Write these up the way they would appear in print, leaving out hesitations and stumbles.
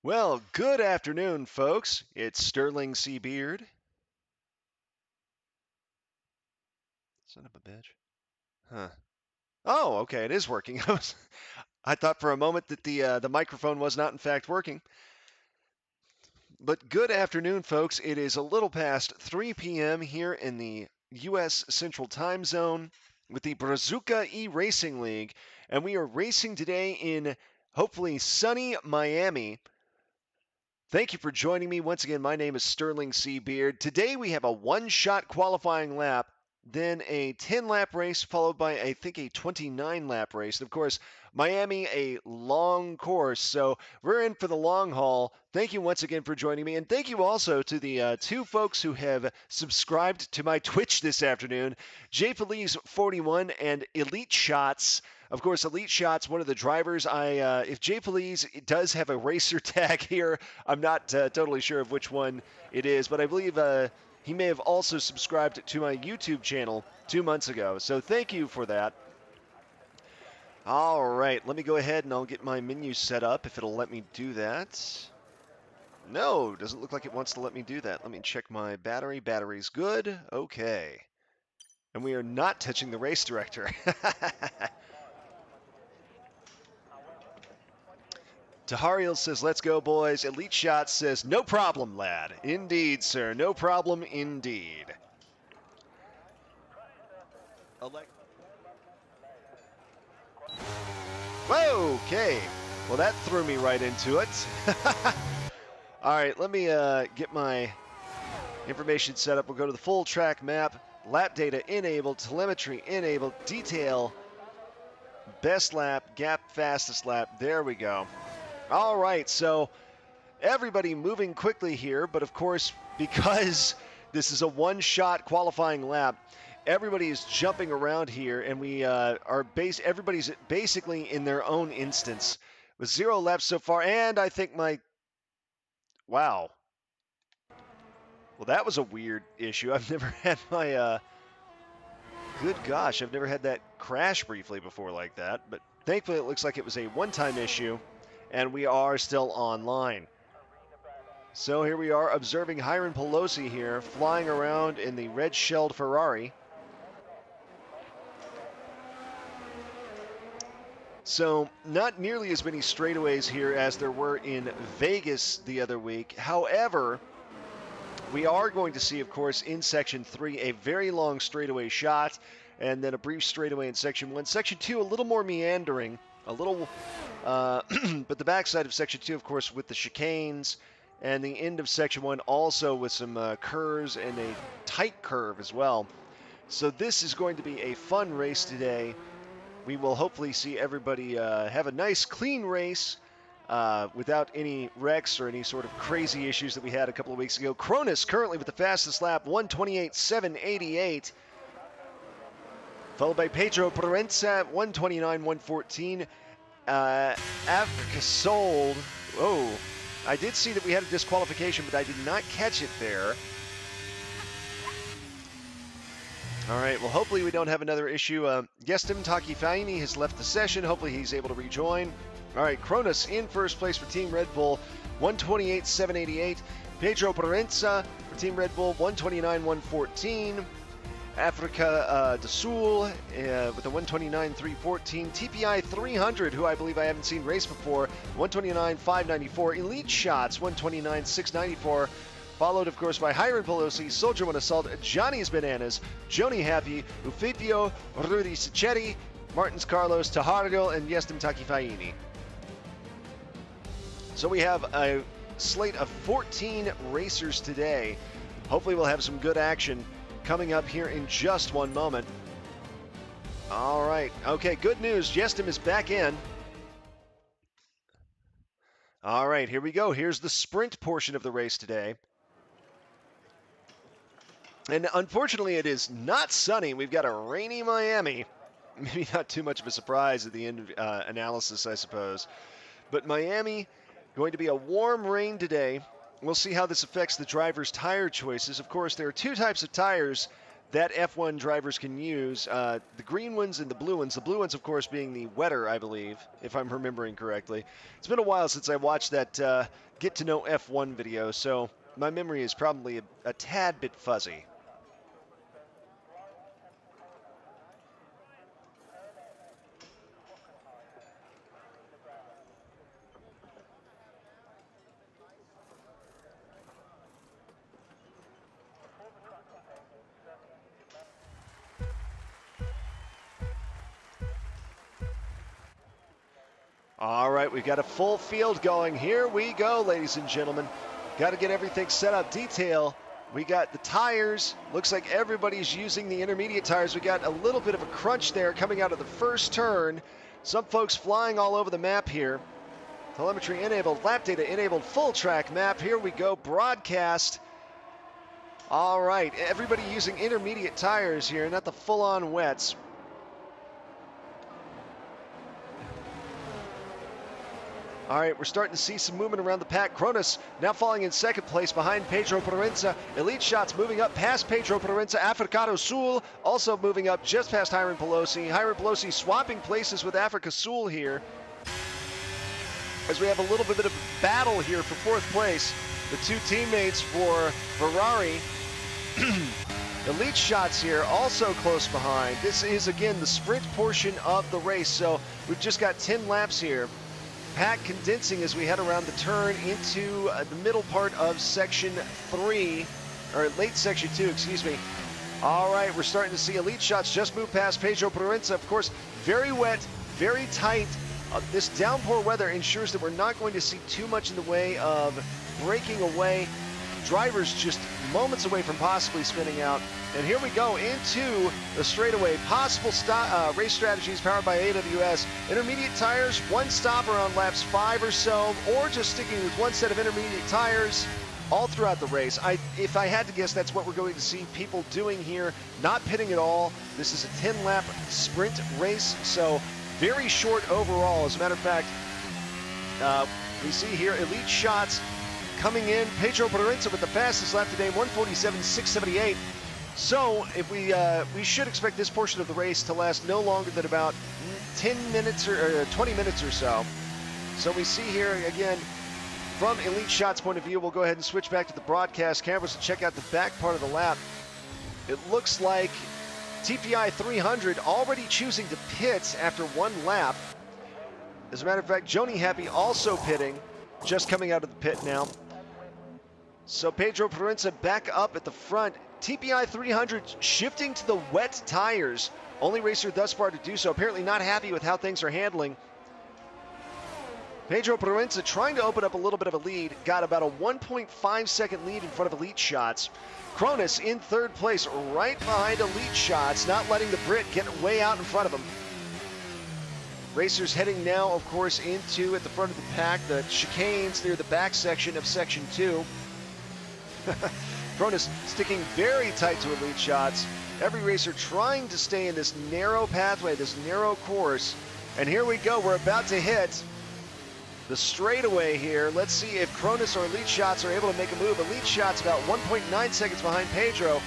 Well, good afternoon, folks. It's Sterling C. Beard. Son of a bitch. Huh. Oh, okay, it is working. I thought for a moment that the microphone was not in fact working. But good afternoon, folks. It is a little past 3 p.m. here in the U.S. Central Time Zone with the Brazuca E-Racing League, and we are racing today in hopefully sunny Miami. Thank you for joining me. Once again, my name is Sterling C. Beard. Today we have a one-shot qualifying lap, then a 10-lap race, followed by, I think, a 29-lap race. And of course, Miami, a long course, so we're in for the long haul. Thank you once again for joining me, and thank you also to the two folks who have subscribed to my Twitch this afternoon, Jay Feliz 41 and Elite Shots. Of course, Elite Shots, one of the drivers. If Jay Feliz does have a racer tag here, I'm not totally sure of which one it is, but I believe he may have also subscribed to my YouTube channel 2 months ago. So thank you for that. All right, let me go ahead and I'll get my menu set up if it'll let me do that. No, doesn't look like it wants to let me do that. Let me check my battery. Battery's good. Okay. And we are not touching the race director. Tahariel says, let's go, boys. Elite Shot says, no problem, lad. Indeed, sir. No problem indeed. Whoa, okay. Well, that threw me right into it. All right, let me get my information set up. We'll go to the full track map. Lap data enabled. Telemetry enabled. Detail. Best lap. Gap fastest lap. There we go. All right, so everybody moving quickly here, but of course, because this is a one-shot qualifying lap, everybody is jumping around here, and everybody's basically in their own instance with 0 laps so far. And I think wow. Well, that was a weird issue. I've never had good gosh, I've never had that crash briefly before like that. But thankfully, it looks like it was a one-time issue, and we are still online. So here we are observing Hiron Pelosi here flying around in the red-shelled Ferrari. So not nearly as many straightaways here as there were in Vegas the other week. However, we are going to see, of course, in Section 3, a very long straightaway shot, and then a brief straightaway in Section 1. Section 2, a little more meandering, but the backside of Section 2, of course, with the chicanes, and the end of Section 1 also with some curves and a tight curve as well. So this is going to be a fun race today. We will hopefully see everybody have a nice, clean race without any wrecks or any sort of crazy issues that we had a couple of weeks ago. Cronus currently with the fastest lap, 128.788. Followed by Pedro Proenza, 129.114. Africa Sold. Oh, I did see that we had a disqualification, but I did not catch it there. All right, well, hopefully we don't have another issue. Gestim Takifaini has left the session. Hopefully he's able to rejoin. All right, Cronus in first place for Team Red Bull, 128.788. Pedro Proenza for Team Red Bull, 129.114. Africa de Sul with a 129.314. TPI 300, who I believe I haven't seen race before, 129.594. Elite Shots, 129.694. Followed, of course, by Hiron Pelosi, Soldier One Assault, Johnny's Bananas, Joni Happy, Ufipio, Rudy Sicchetti, Martins Carlos, Tahardo, and Yestim Takifaini. So we have a slate of 14 racers today. Hopefully we'll have some good action coming up here in just one moment. All right. Okay, good news. Yestim is back in. All right, here we go. Here's the sprint portion of the race today. And unfortunately, it is not sunny. We've got a rainy Miami. Maybe not too much of a surprise at the end of analysis, I suppose. But Miami, going to be a warm rain today. We'll see how this affects the driver's tire choices. Of course, there are two types of tires that F1 drivers can use. The green ones and the blue ones. The blue ones, of course, being the wetter, I believe, if I'm remembering correctly. It's been a while since I watched that Get to Know F1 video, so my memory is probably a tad bit fuzzy. All right, we've got a full field going. Here we go, ladies and gentlemen. Got to get everything set up. Detail. We got the tires. Looks like everybody's using the intermediate tires. We got a little bit of a crunch there coming out of the first turn. Some folks flying all over the map here. Telemetry enabled, lap data enabled, full track map. Here we go, broadcast. All right, everybody using intermediate tires here, not the full-on wets. All right, we're starting to see some movement around the pack. Cronus now falling in second place behind Pedro Proença. Elite Shots moving up past Pedro Proença. Africado Sul also moving up just past Hiram Pelosi. Hiram Pelosi swapping places with Africa Sul here, as we have a little bit of a battle here for fourth place. The two teammates for Ferrari. Elite Shots here also close behind. This is, again, the sprint portion of the race, so we've just got 10 laps here. Pack condensing as we head around the turn into the middle part of section 3, or late section 2, excuse me. All right, we're starting to see Elite Shots just move past Pedro Proença. Of course, very wet, very tight. This downpour weather ensures that we're not going to see too much in the way of breaking away. Drivers just moments away from possibly spinning out. And here we go into the straightaway. Possible race strategies powered by AWS. Intermediate tires, one stop around laps 5 or so, or just sticking with one set of intermediate tires all throughout the race. If I had to guess, that's what we're going to see people doing here, not pitting at all. This is a 10-lap sprint race, so very short overall. As a matter of fact, we see here Elite Shots coming in. Pedro Proença with the fastest lap today, 147.678. So if we should expect this portion of the race to last no longer than about 10 minutes or 20 minutes or so. So we see here again from Elite Shots' point of view. We'll go ahead and switch back to the broadcast cameras to check out the back part of the lap. It looks like TPI 300 already choosing to pit after one lap. As a matter of fact, Joni Happy also pitting, just coming out of the pit now. So Pedro Proença back up at the front. TPI 300 shifting to the wet tires. Only racer thus far to do so. Apparently not happy with how things are handling. Pedro Proença trying to open up a little bit of a lead. Got about a 1.5 second lead in front of Elite Shots. Cronus in third place, right behind Elite Shots, not letting the Brit get way out in front of him. Racers heading now, of course, into, at the front of the pack, the chicanes near the back section of section 2. Cronus sticking very tight to Elite Shots. Every racer trying to stay in this narrow pathway, this narrow course. And here we go. We're about to hit the straightaway here. Let's see if Cronus or Elite Shots are able to make a move. Elite Shots about 1.9 seconds behind Pedro.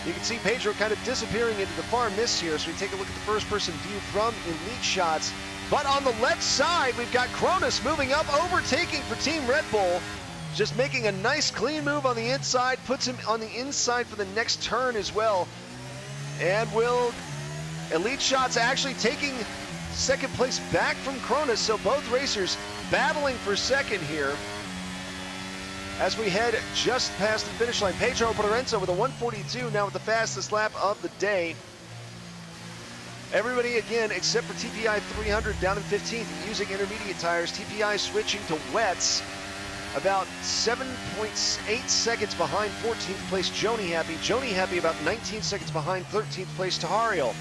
You can see Pedro kind of disappearing into the far mist here. So we take a look at the first-person view from Elite Shots. But on the left side, we've got Cronus moving up, overtaking for Team Red Bull. Just making a nice clean move on the inside, puts him on the inside for the next turn as well. And will Elite Shots actually taking second place back from Cronus, so both racers battling for second here. As we head just past the finish line, Pedro Proença with a 142, now with the fastest lap of the day. Everybody again, except for TPI 300 down in 15th, using intermediate tires. TPI switching to wets. About 7.8 seconds behind 14th place Joni Happy. Joni Happy about 19 seconds behind 13th place Tahariel.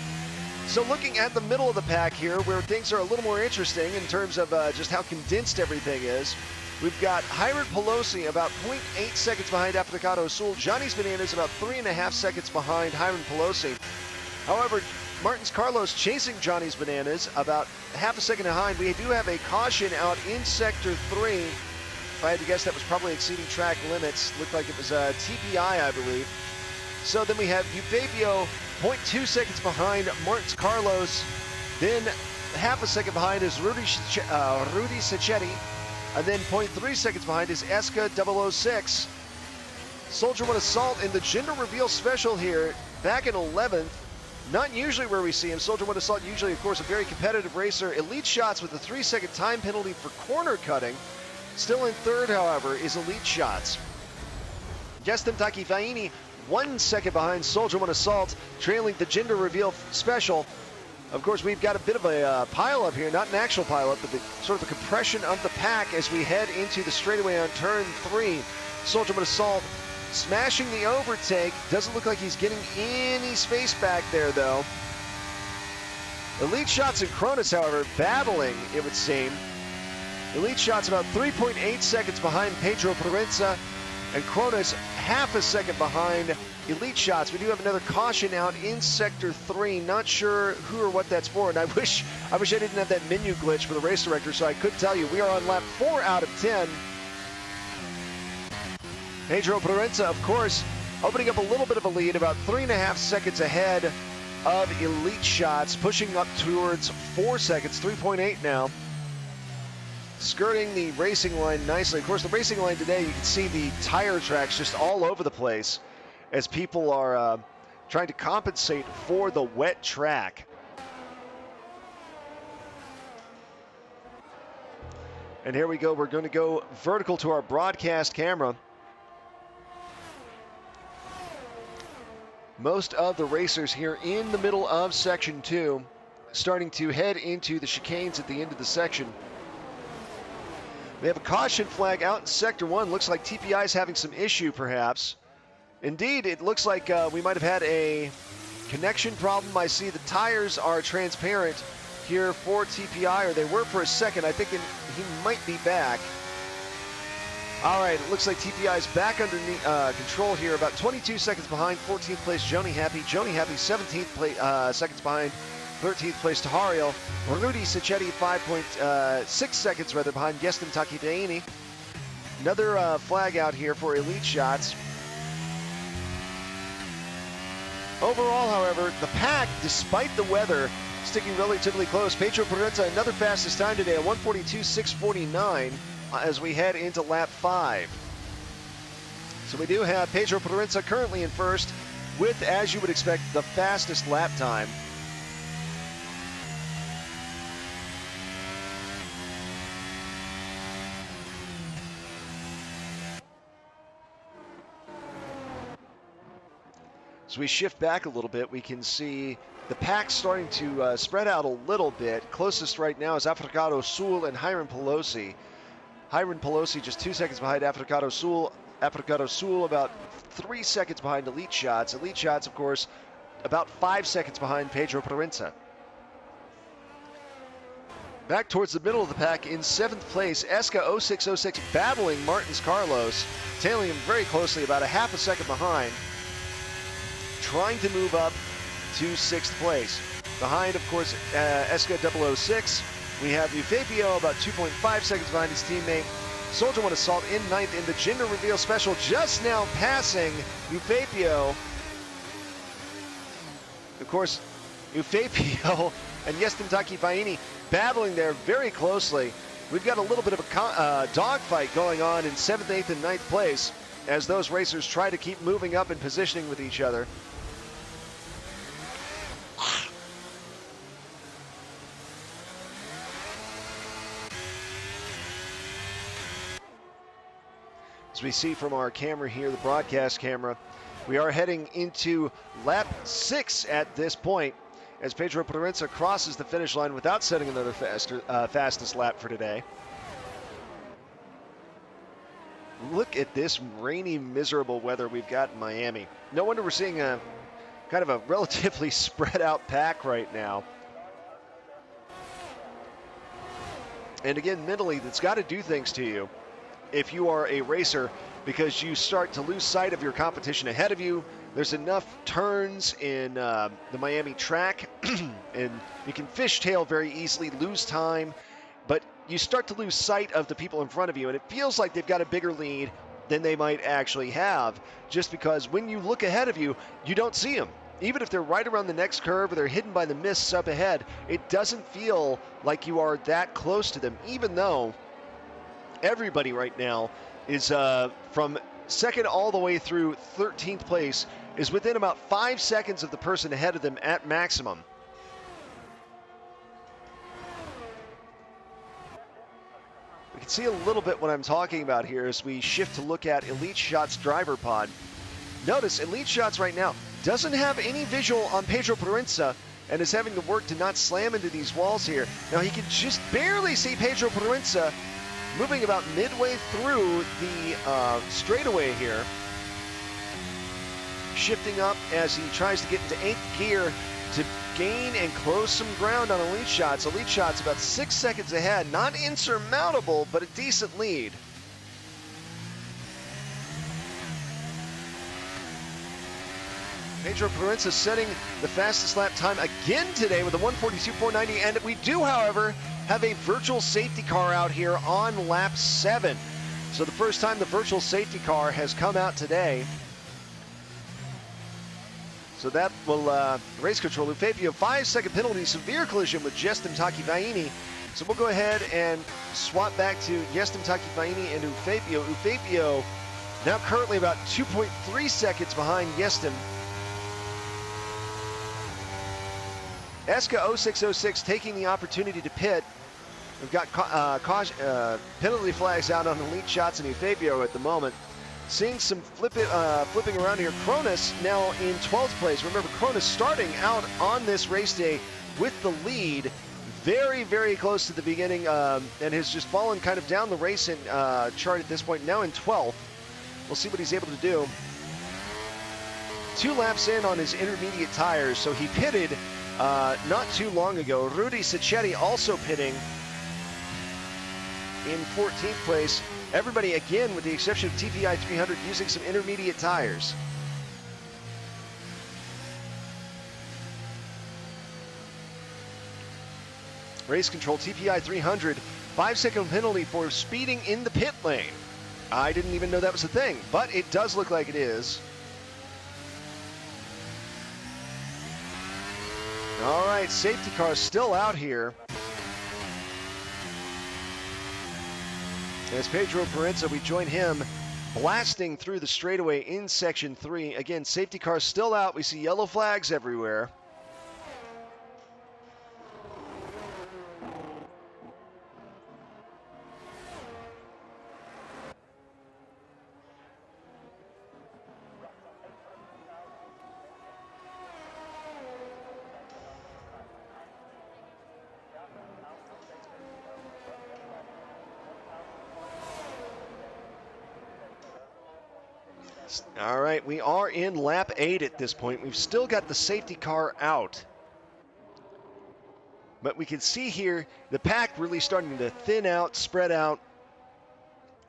So looking at the middle of the pack here, where things are a little more interesting in terms of just how condensed everything is, we've got Hiram Pelosi about 0.8 seconds behind Africado Sul. Johnny's Bananas about 3.5 seconds behind Hiram Pelosi. However, Martins Carlos chasing Johnny's Bananas about half a second behind. We do have a caution out in Sector 3. If I had to guess, that was probably exceeding track limits. Looked like it was TPI, I believe. So then we have Eufebio 0.2 seconds behind Martins Carlos. Then half a second behind is Rudy Sacchetti. And then 0.3 seconds behind is Eska 006. Soldier One Assault in the gender reveal special here, back in 11th. Not usually where we see him. Soldier One Assault usually, of course, a very competitive racer. Elite Shots with a 3-second time penalty for corner cutting. Still in third, however, is Elite Shots. Gestem Takifaini 1 second behind Soldier One Assault, trailing the gender reveal special. Of course, we've got a bit of a pile-up here, not an actual pile-up, but sort of a compression of the pack as we head into the straightaway on turn 3. Soldier One Assault smashing the overtake. Doesn't look like he's getting any space back there, though. Elite Shots and Cronus, however, battling, it would seem. Elite Shots about 3.8 seconds behind Pedro Proenza, and Cronus half a second behind Elite Shots. We do have another caution out in Sector 3. Not sure who or what that's for, and I wish I didn't have that menu glitch for the race director, so I could tell you. We are on lap 4 out of 10. Pedro Proenza, of course, opening up a little bit of a lead, about 3.5 seconds ahead of Elite Shots, pushing up towards 4 seconds, 3.8 now. Skirting the racing line nicely. Of course, the racing line today, you can see the tire tracks just all over the place as people are trying to compensate for the wet track. And here we go. We're going to go vertical to our broadcast camera. Most of the racers here in the middle of Section 2, starting to head into the chicanes at the end of the section. We have a caution flag out in Sector 1. Looks like TPI is having some issue, perhaps. Indeed, it looks like we might have had a connection problem. I see the tires are transparent here for TPI, or they were for a second. I think he might be back. All right, it looks like TPI is back under control here, about 22 seconds behind 14th place Joni Happy. Joni Happy 17th seconds behind 13th place Tahariel. Rudy Sacchetti 5.6 seconds rather behind Gestem Takifaini. Another flag out here for Elite Shots. Overall, however, the pack, despite the weather, sticking relatively close. Pedro Proenza, another fastest time today at 1:42.649 as we head into lap 5. So we do have Pedro Proenza currently in first with, as you would expect, the fastest lap time. So we shift back a little bit, we can see the pack starting to spread out a little bit. Closest right now is Africado Sul and Hiram Pelosi. Hiram Pelosi just 2 seconds behind Africado Sul. Africado Sul about 3 seconds behind Elite Shots. Elite Shots, of course, about 5 seconds behind Pedro Proenza. Back towards the middle of the pack in 7th place, Eska 0606 battling Martins Carlos, tailing him very closely, about a half a second behind, trying to move up to 6th place. Behind, of course, Eska 006, we have Eufebio about 2.5 seconds behind his teammate. Soldier One Assault in 9th in the gender reveal special, just now passing Eufebio. Of course, Eufebio and Gestem Takifaini battling there very closely. We've got a little bit of a dogfight going on in 7th, 8th, and 9th place as those racers try to keep moving up and positioning with each other. As we see from our camera here, the broadcast camera, we are heading into lap 6 at this point as Pedro Proenza crosses the finish line without setting another fastest lap for today. Look at this rainy, miserable weather we've got in Miami. No wonder we're seeing a kind of a relatively spread out pack right now. And again, mentally, that's got to do things to you if you are a racer, because you start to lose sight of your competition ahead of you. There's enough turns in the Miami track, and you can fishtail very easily, lose time, but you start to lose sight of the people in front of you, and it feels like they've got a bigger lead. than they might actually have, just because when you look ahead of you, you don't see them. Even if they're right around the next curve or they're hidden by the mists up ahead, it doesn't feel like you are that close to them, even though everybody right now is from second all the way through 13th place is within about 5 seconds of the person ahead of them at maximum. We can see a little bit what I'm talking about here as we shift to look at Elite Shots driver pod. Notice Elite Shots right now doesn't have any visual on Pedro Proenza and is having to work to not slam into these walls here. Now he can just barely see Pedro Proenza moving about midway through the straightaway here. Shifting up as he tries to get into 8th gear to gain and close some ground on Elite Shots. Elite Shots about 6 seconds ahead. Not insurmountable, but a decent lead. Pedro Proenza setting the fastest lap time again today with a 1:42.490. And we do, however, have a virtual safety car out here on lap 7. So the first time the virtual safety car has come out today. So that will race control. Ufepio, 5-second penalty, severe collision with Jestem Takivaini. So we'll go ahead and swap back to Jestem Takivaini and Ufepio. Ufepio now currently about 2.3 seconds behind Jestem. Eska 0606 taking the opportunity to pit. We've got penalty flags out on Elite Shots and Ufepio at the moment. Seeing some flipping around here. Cronus now in 12th place. Remember, Cronus starting out on this race day with the lead. Very, very close to the beginning and has just fallen kind of down the racing chart at this point. Now in 12th. We'll see what he's able to do. 2 laps in on his intermediate tires, so he pitted not too long ago. Rudy Sacchetti also pitting in 14th place. Everybody, again, with the exception of TPI 300, using some intermediate tires. Race control, TPI 300, 5-second penalty for speeding in the pit lane. I didn't even know that was a thing, but it does look like it is. All right, safety car still out here. As Pedro Proenza, we join him blasting through the straightaway in section 3. Again, safety cars still out. We see yellow flags everywhere. All right, we are in lap 8 at this point. We've still got the safety car out. But we can see here the pack really starting to thin out, spread out.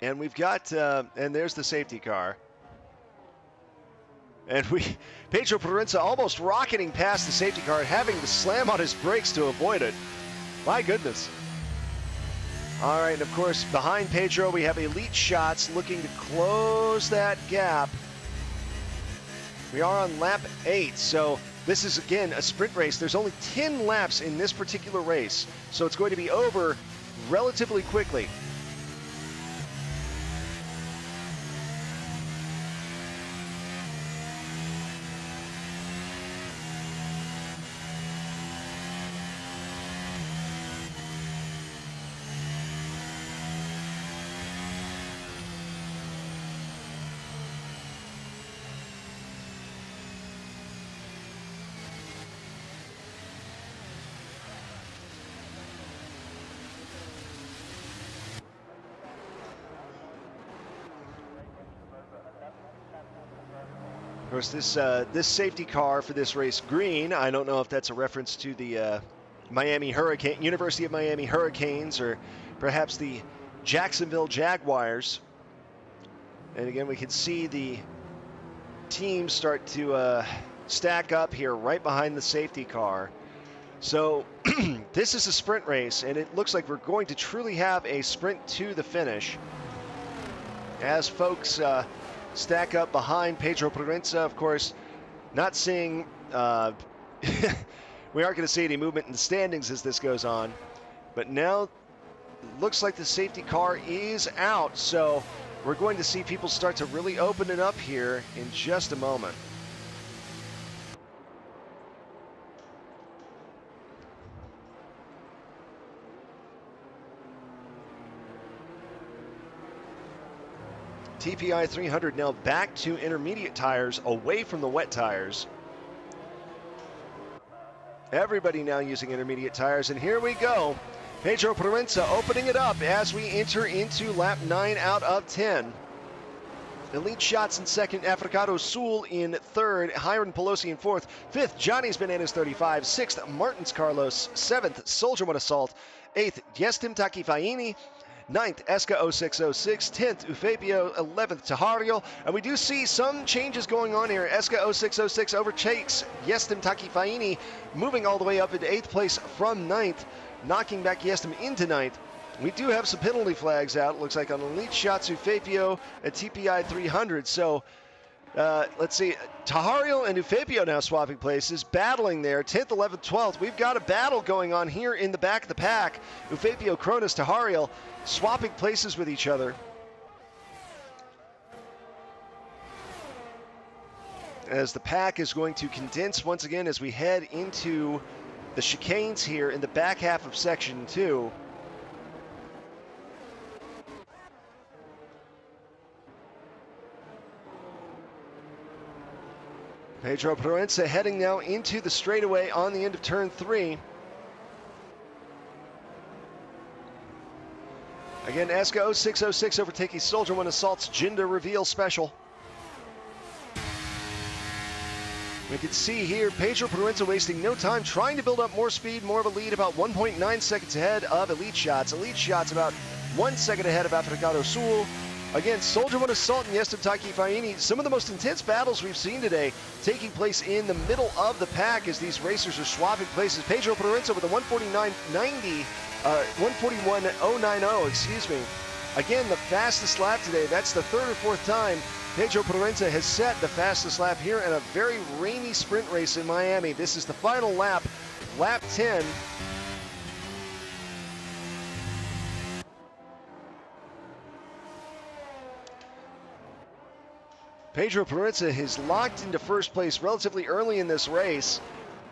And we've got, and there's the safety car. And Pedro Proenza almost rocketing past the safety car, having to slam on his brakes to avoid it. My goodness. All right, and of course, behind Pedro, we have Elite Shots looking to close that gap. We are on lap 8, so this is, again, a sprint race. There's only 10 laps in this particular race, so it's going to be over relatively quickly. Of course, this safety car for this race, green, I don't know if that's a reference to the University of Miami Hurricanes, or perhaps the Jacksonville Jaguars. And again, we can see the teams start to stack up here right behind the safety car. So this is a sprint race, and it looks like we're going to truly have a sprint to the finish. as folks stack up behind Pedro Proença. Of course, not seeing, we aren't going to see any movement in the standings as this goes on. But now looks like the safety car is out, so we're going to see people start to really open it up here in just a moment. TPI 300 now back to intermediate tires, away from the wet tires. Everybody now using intermediate tires, and here we go. Pedro Proença opening it up as we enter into lap 9 out of 10. Elite Shots in second, Africado Sul in third, Hiron Pelosi in fourth, fifth, Johnny's Bananas 35, sixth, Martins Carlos, seventh, Soldier One Assault, eighth, Yestim Takifaini, 9th, Eska 0606, 10th, Eufapio, 11th, Tahario, and we do see some changes going on here. Eska 0606 overtakes Yestim Takifaini, moving all the way up into 8th place from 9th, knocking back Yestim into 9th. We do have some penalty flags out, looks like on Elite Shots, Eufapio, and TPI 300, so let's see, Tahario and Eufapio now swapping places, battling there, 10th, 11th, 12th. We've got a battle going on here in the back of the pack. Eufapio, Cronus, Tahario swapping places with each other. As the pack is going to condense once again as we head into the chicanes here in the back half of Section 2. Pedro Proença heading now into the straightaway on the end of turn 3. Again, Eska 0606 overtaking Soldier One Assault's gender reveal special. We can see here Pedro Proença wasting no time trying to build up more speed, more of a lead, about 1.9 seconds ahead of Elite Shots. Elite Shots about 1 second ahead of Africado Sul. Again, Soldier One Assault and Yestim Takifaini, some of the most intense battles we've seen today taking place in the middle of the pack as these racers are swapping places. Pedro Proença with a 149.90, 141.090, excuse me. Again, the fastest lap today. That's the third or fourth time Pedro Proença has set the fastest lap here in a very rainy sprint race in Miami. This is the final lap, lap 10. Pedro Proença has locked into first place relatively early in this race,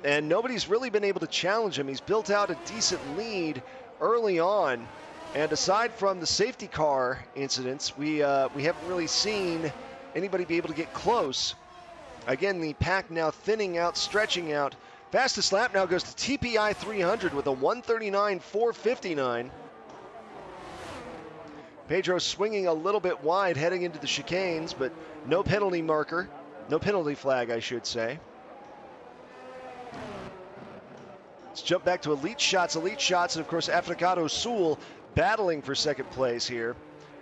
and nobody's really been able to challenge him. He's built out a decent lead early on, and aside from the safety car incidents, we haven't really seen anybody be able to get close. Again, the pack now thinning out, stretching out. Fastest lap now goes to TPI 300 with a 139.459. Pedro swinging a little bit wide heading into the chicanes, but no penalty marker, no penalty flag, I should say. Let's jump back to Elite Shots, and of course Africado Sul battling for second place here,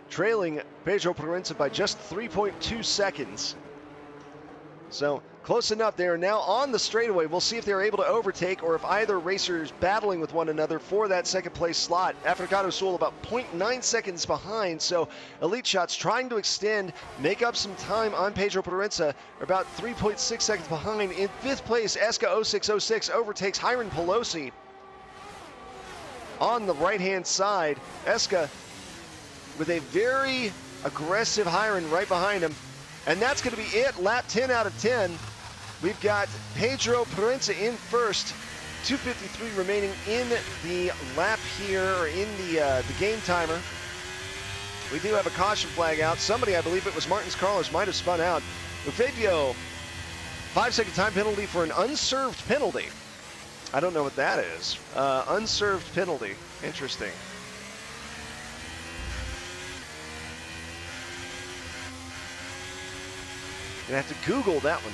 trailing Pedro Proença by just 3.2 seconds. So close enough. They are now on the straightaway. We'll see if they're able to overtake or if either racer is battling with one another for that second place slot. Africado Sul about 0.9 seconds behind, so Elite Shots trying to extend, make up some time on Pedro Proença, about 3.6 seconds behind. In fifth place, Eska 0606 overtakes Hiron Pelosi. On the right-hand side, Eska with a very aggressive Hiron right behind him. And that's going to be it. Lap 10 out of 10. We've got Pedro Proença in first. 2:53 remaining in the lap here, or in the game timer. We do have a caution flag out. Somebody, I believe it was Martins Carlos, might have spun out. Eufapio, 5-second time penalty for an unserved penalty. I don't know what that is. Unserved penalty. Interesting. Gonna have to Google that one.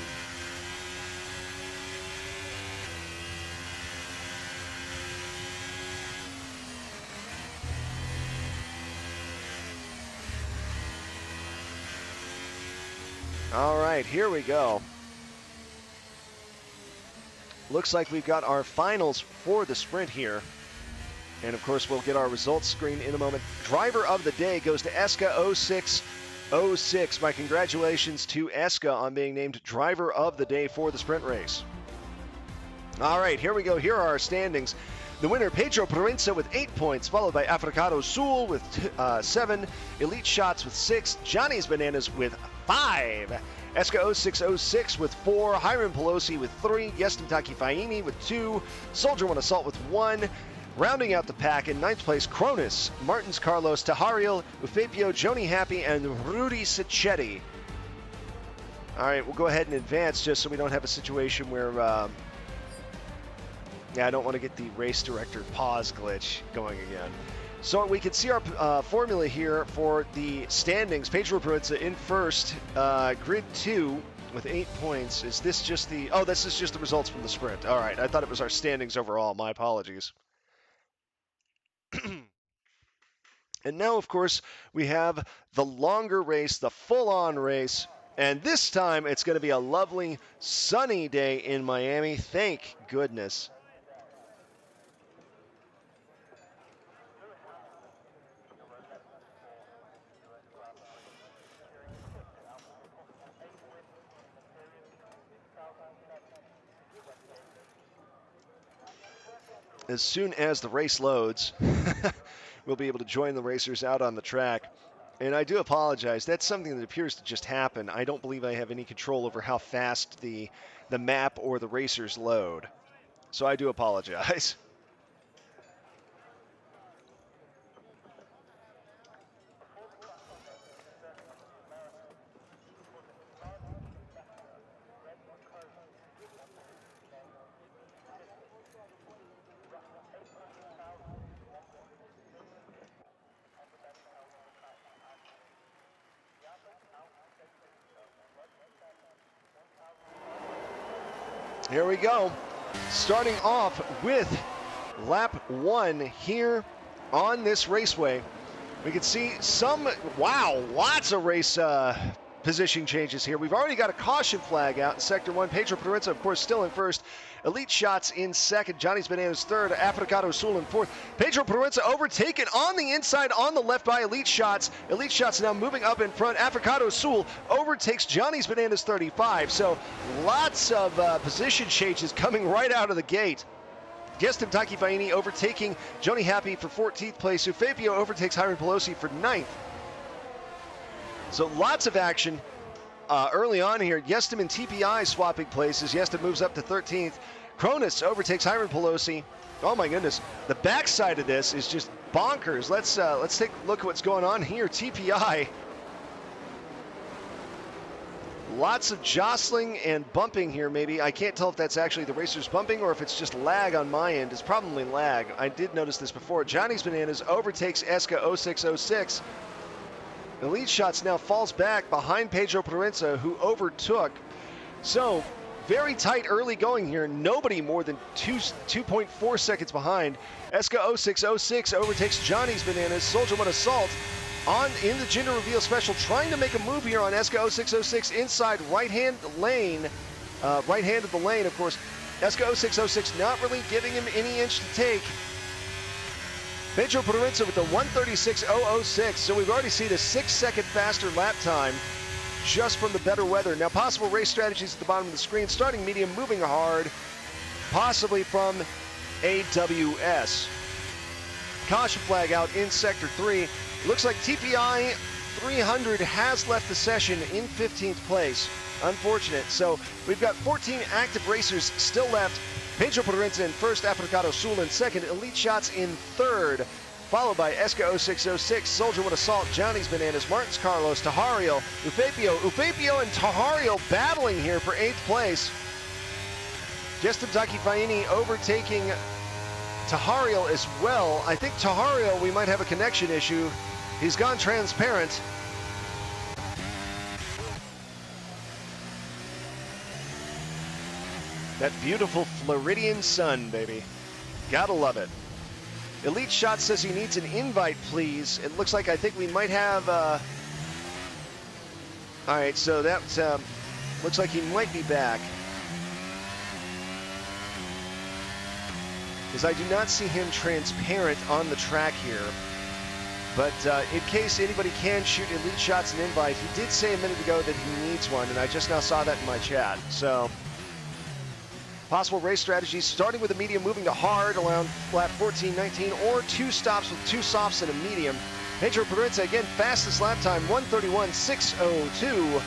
All right, here we go. Looks like we've got our finals for the sprint here. And of course, we'll get our results screen in a moment. Driver of the day goes to Eska 06. My congratulations to Eska on being named driver of the day for the sprint race. All right, here we go. Here are our standings. The winner, Pedro Proença with 8 points, followed by Africado Sul with 7, Elite Shots with 6, Johnny's Bananas with 5, Eska 0606 with 4, Hiram Pelosi with 3, Yestim Taki Faini with 2, Soldier One Assault with 1. Rounding out the pack in 9th place, Cronus, Martins Carlos, Tahariel, Ufepio, Joni Happy, and Rudy Sacchetti. All right, we'll go ahead and advance just so we don't have a situation where, I don't want to get the race director pause glitch going again. So we can see our formula here for the standings. Pedro Proença in first, grid 2 with 8 points. Is this just the, oh, this is just the results from the sprint. All right, I thought it was our standings overall. My apologies. And now, of course, we have the longer race, the full-on race, and this time it's going to be a lovely sunny day in Miami. Thank goodness. As soon as the race loads, we'll be able to join the racers out on the track. And I do apologize. That's something that appears to just happen. I don't believe I have any control over how fast the map or the racers load. So I do apologize. Here we go. Starting off with lap 1 here on this raceway. We can see some, wow, lots of race position changes here. We've already got a caution flag out in Sector 1. Pedro Proença, of course, still in first. Elite Shots in second. Johnny's Bananas third. Africado Sul in fourth. Pedro Proença overtaken on the inside, on the left by Elite Shots. Elite Shots now moving up in front. Africado Sul overtakes Johnny's Bananas 35. So lots of position changes coming right out of the gate. Yestim Taki Faini overtaking Joni Happy for 14th place. Ufepio overtakes Hiram Pelosi for 9th. So lots of action early on here. Yestim and TPI swapping places. Yestim moves up to 13th. Cronus overtakes Hiram Pelosi. Oh my goodness, the backside of this is just bonkers. Let's take a look at what's going on here. TPI. Lots of jostling and bumping here, maybe. I can't tell if that's actually the racers bumping or if it's just lag on my end. It's probably lag. I did notice this before. Johnny's Bananas overtakes Eska 0606. Elite Shots now falls back behind Pedro Proença, who overtook. So, very tight early going here. Nobody more than 2.4 seconds behind. Eska 0606 overtakes Johnny's Bananas. Soldier One Assault in the gender reveal special, trying to make a move here on Eska 0606 inside right-hand lane. Right-hand of the lane, of course. Eska 0606 not really giving him any inch to take. Pedro Proença with the 1:36.006, so we've already seen a 6-second faster lap time just from the better weather. Now, possible race strategies at the bottom of the screen. Starting medium, moving hard, possibly from AWS. Caution flag out in Sector 3. Looks like TPI 300 has left the session in 15th place. Unfortunate. So we've got 14 active racers still left. Pedro Proença in first, Africado Sul in second, Elite Shots in third, followed by Eska 0606, Soldier One Assault, Johnny's Bananas, Martins Carlos, Tahariel, Ufepio and Tahariel battling here for 8th place. Yestim Taki Faini overtaking Tahariel as well. I think Tahariel, we might have a connection issue. He's gone transparent. That beautiful Floridian sun, baby. Gotta love it. Elite Shot says he needs an invite, please. It looks like I think we might have... All right, so that looks like he might be back. Because I do not see him transparent on the track here. But in case anybody can shoot Elite Shots an invite, he did say a minute ago that he needs one, and I just now saw that in my chat. So, possible race strategies, starting with a medium, moving to hard around lap 14, 19, or 2 stops with 2 softs and a medium. Pedro Perenza, again, fastest lap time, 1:31.602.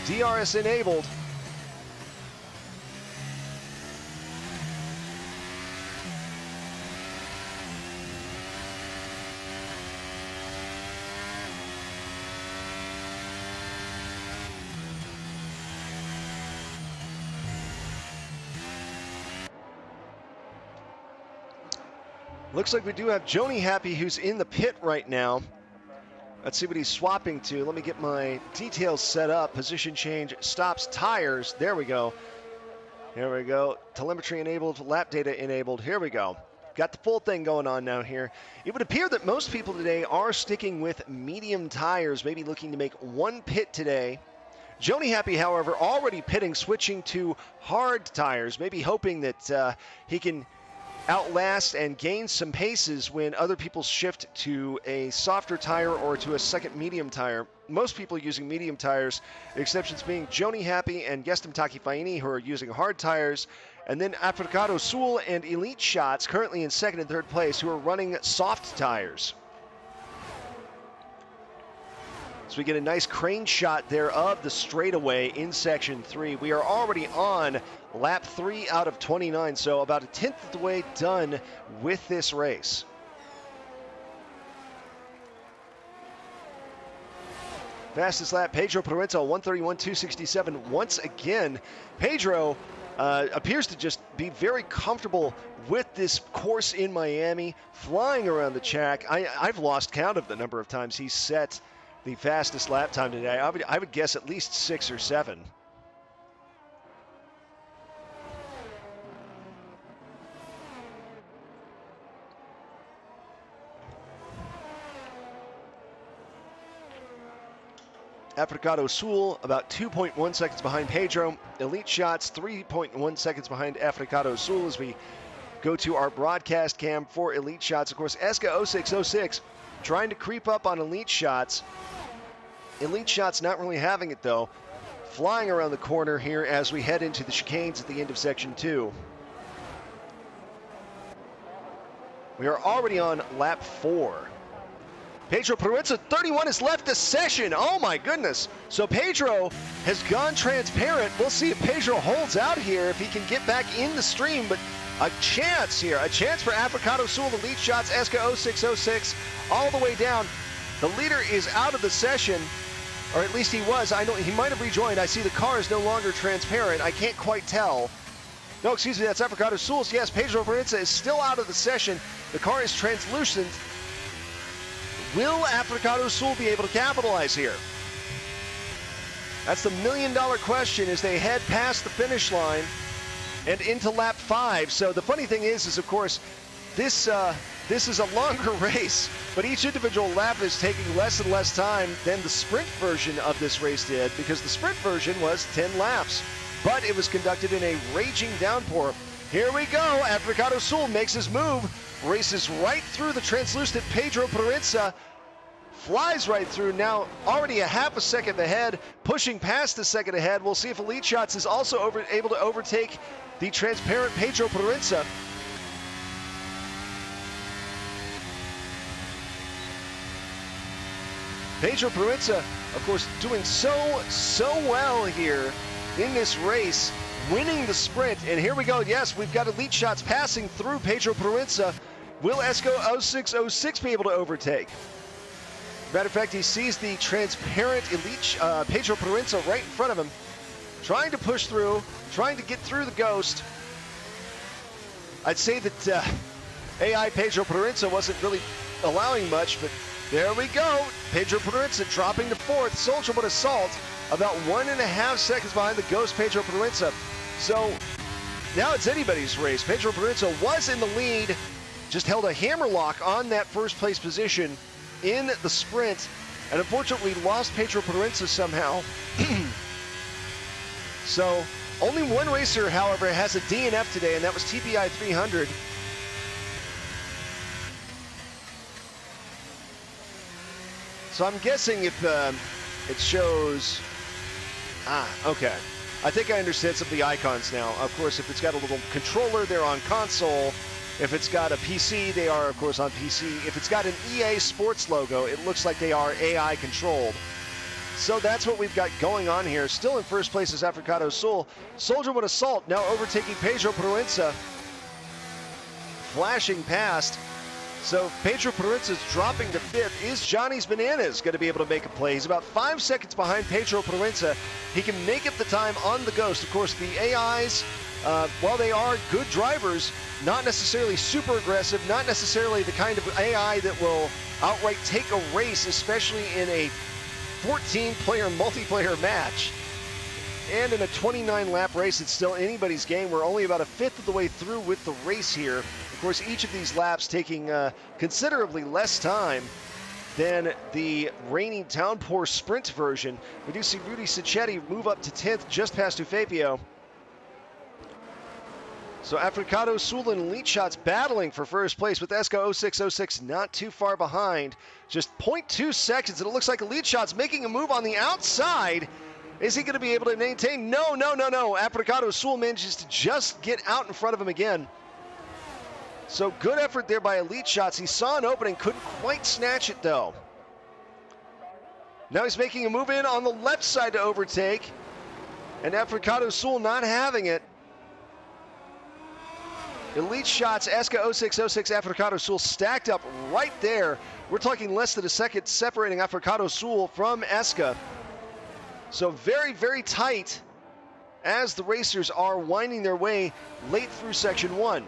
DRS enabled. Looks like we do have Joni Happy, who's in the pit right now. Let's see what he's swapping to. Let me get my details set up. Position change, stops, tires. There we go. Here we go. Telemetry enabled, lap data enabled. Here we go. Got the full thing going on now here. It would appear that most people today are sticking with medium tires, maybe looking to make one pit today. Joni Happy, however, already pitting, switching to hard tires, maybe hoping that he can outlast and gain some paces when other people shift to a softer tire or to a second medium tire. Most people using medium tires, exceptions being Joni Happy and Gestem Takifaini, who are using hard tires, and then Africado Sul and Elite Shots, currently in second and third place, who are running soft tires. So we get a nice crane shot there of the straightaway in section 3. We are already on lap 3 out of 29, so about a tenth of the way done with this race. Fastest lap, Pedro Perenza, 1:31.267. Once again, Pedro appears to just be very comfortable with this course in Miami, flying around the track. I've lost count of the number of times he's set the fastest lap time today. I would guess at least 6 or 7. Africado Sul about 2.1 seconds behind Pedro. Elite Shots 3.1 seconds behind Africado Sul as we go to our broadcast cam for Elite Shots. Of course, Eska 0606 trying to creep up on Elite Shots. Elite Shots not really having it though. Flying around the corner here as we head into the chicanes at the end of section 2. We are already on lap 4. Pedro Perenza, 31 has left the session. Oh my goodness. So Pedro has gone transparent. We'll see if Pedro holds out here, if he can get back in the stream, but a chance here. A chance for Africado Sul, Elite Shots, Eska 0606, all the way down. The leader is out of the session, or at least he was. I know he might have rejoined. I see the car is no longer transparent. I can't quite tell. No, excuse me, that's Africado Sul. Yes, Pedro Perenza is still out of the session. The car is translucent. Will Africado Sul be able to capitalize here? That's the million-dollar question as they head past the finish line and into lap 5. So the funny thing is of course, this is a longer race, but each individual lap is taking less and less time than the sprint version of this race did, because the sprint version was 10 laps, but it was conducted in a raging downpour. Here we go. Africado Sul makes his move, races right through the translucent Pedro Perenza, flies right through, now already a half a second ahead, pushing past the second ahead. We'll see if Elite Shots is also able to overtake the transparent Pedro Perenza. Pedro Perenza, of course, doing so well here in this race, winning the sprint. And here we go. Yes, we've got Elite Shots passing through Pedro Perenza. Will Esco 0606 be able to overtake? Matter of fact, he sees the transparent Elite Pedro Perenza right in front of him, trying to push through, trying to get through the ghost. I'd say that AI Pedro Perenza wasn't really allowing much, but there we go. Pedro Perenza dropping to 4th. Soldier but Assault about 1.5 seconds behind the ghost Pedro Perenza. So now it's anybody's race. Pedro Perenza was in the lead, just held a hammerlock on that first place position in the sprint, and unfortunately lost Pedro Perenza somehow. So only one racer, however, has a DNF today, and that was TPI 300. So I'm guessing if it shows... okay. I think I understand some of the icons now. Of course, if it's got a little controller, they're on console. If it's got a PC, they are, of course, on PC. If it's got an EA Sports logo, it looks like they are AI controlled. So that's what we've got going on here. Still in first place is Africado Sul. Soldier with Assault now overtaking Pedro Proenza. Flashing past. So Pedro Proenza's dropping to fifth. Is Johnny's Bananas going to be able to make a play? He's about 5 seconds behind Pedro Proenza. He can make up the time on the Ghost. Of course, the AIs, while they are good drivers, not necessarily super aggressive, not necessarily the kind of AI that will outright take a race, especially in a 14-player multiplayer match. And in a 29-lap race, it's still anybody's game. We're only about a fifth of the way through with the race here. Of course, each of these laps taking considerably less time than the reigning Downpour Sprint version. We do see Rudy Sacchetti move up to 10th, just past Ufapio. So Africado Sul and Elite Shots battling for first place with Esca 0606 not too far behind. Just 0.2 seconds, and it looks like Elite Shots making a move on the outside. Is he going to be able to maintain? No. Africado Sul manages to just get out in front of him again. So good effort there by Elite Shots. He saw an opening, couldn't quite snatch it though. Now he's making a move in on the left side to overtake. And Africado Sul not having it. Elite Shots, Esca 0606, Africado Sul stacked up right there. We're talking less than a second separating Africado Sul from Esca. So very, very tight as the racers are winding their way late through section 1.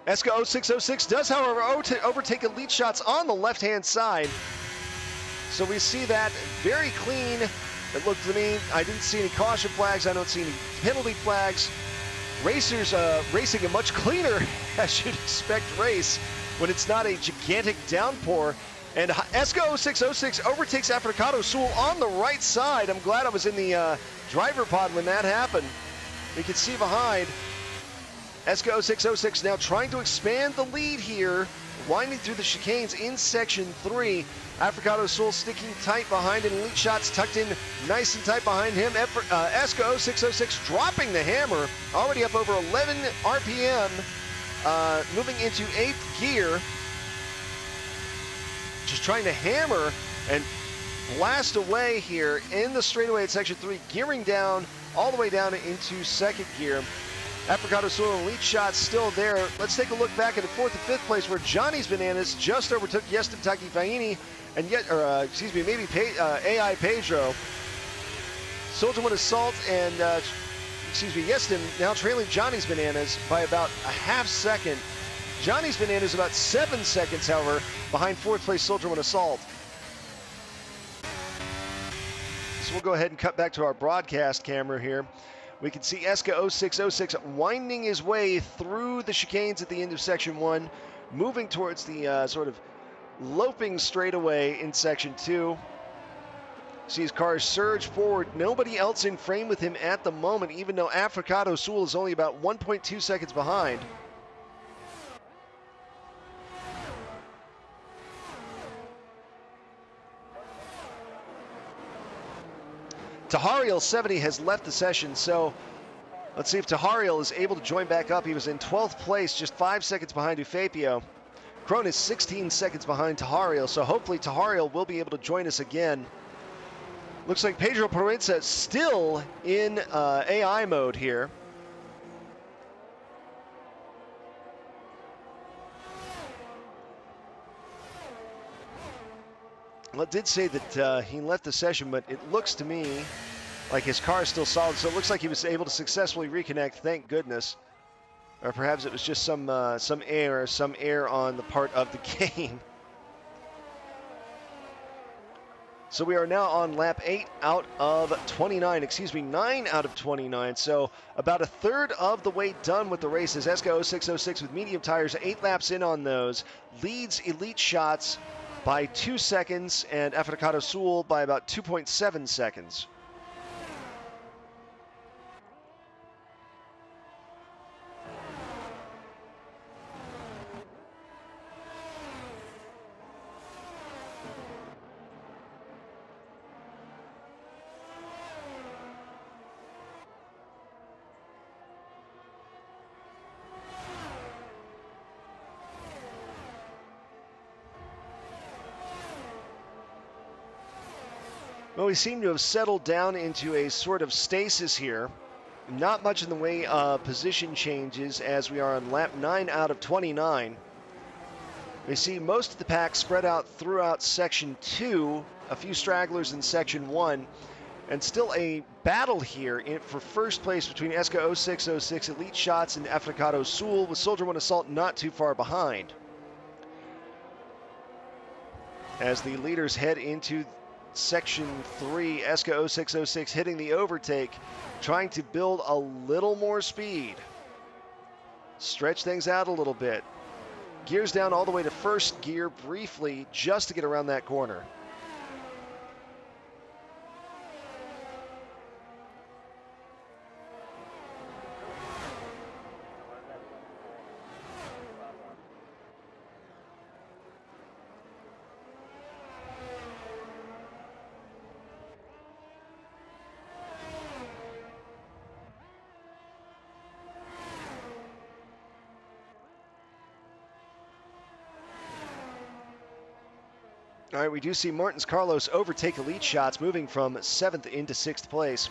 Esca 0606 does, however, overtake Elite Shots on the left-hand side. So we see that very clean. It looked to me, I didn't see any caution flags. I don't see any penalty flags. Racers racing a much cleaner, as you'd expect, race when it's not a gigantic downpour. And Esca 0606 overtakes Africado Sul on the right side. I'm glad I was in the driver pod when that happened. You can see behind. Esca 0606 now trying to expand the lead here, winding through the chicanes in section 3. Africado Sul sticking tight behind, and Elite Shots tucked in nice and tight behind him. Esca 0606 dropping the hammer, already up over 11 RPM, moving into 8th gear. Just trying to hammer and blast away here in the straightaway at section 3, gearing down all the way down into 2nd gear. Africado Sul and Elite Shots still there. Let's take a look back at the 4th and 5th place where Johnny's Bananas just overtook Yestin Takifaini and maybe AI Pedro. Soldier with Assault and Yestin now trailing Johnny's Bananas by about a half second. Johnny's Bananas about 7 seconds, however, behind 4th place Soldier with Assault. So we'll go ahead and cut back to our broadcast camera here. We can see Esca 0606 winding his way through the chicanes at the end of section 1, moving towards the sort of loping straightaway in section 2. See his car surge forward. Nobody else in frame with him at the moment, even though Africado Sul is only about 1.2 seconds behind. Tahariel 70 has left the session, so let's see if Tahariel is able to join back up. He was in 12th place, just 5 seconds behind Ufapio. Krone is 16 seconds behind Tahariel, so hopefully Tahariel will be able to join us again. Looks like Pedro Proenza still in AI mode here. Well, it did say that he left the session, but it looks to me like his car is still solid, so it looks like he was able to successfully reconnect, thank goodness. Or perhaps it was just some error on the part of the game. So we are now on lap 9 out of 29, so about a third of the way done with the races. Esca 0606 with medium tires, 8 laps in on those, leads Elite Shots by 2 seconds, and Africado Sul by about 2.7 seconds. Well, we seem to have settled down into a sort of stasis here. Not much in the way of position changes as we are on lap 9 out of 29. We see most of the pack spread out throughout Section 2, a few stragglers in Section 1, and still a battle here for first place between ESCA 0606 Elite Shots and Africado Sul, with Soldier 1 Assault not too far behind. As the leaders head into Section 3, ESCA 0606 hitting the overtake, trying to build a little more speed. Stretch things out a little bit. Gears down all the way to first gear briefly just to get around that corner. All right, we do see Martins Carlos overtake Elite Shots, moving from 7th into 6th place.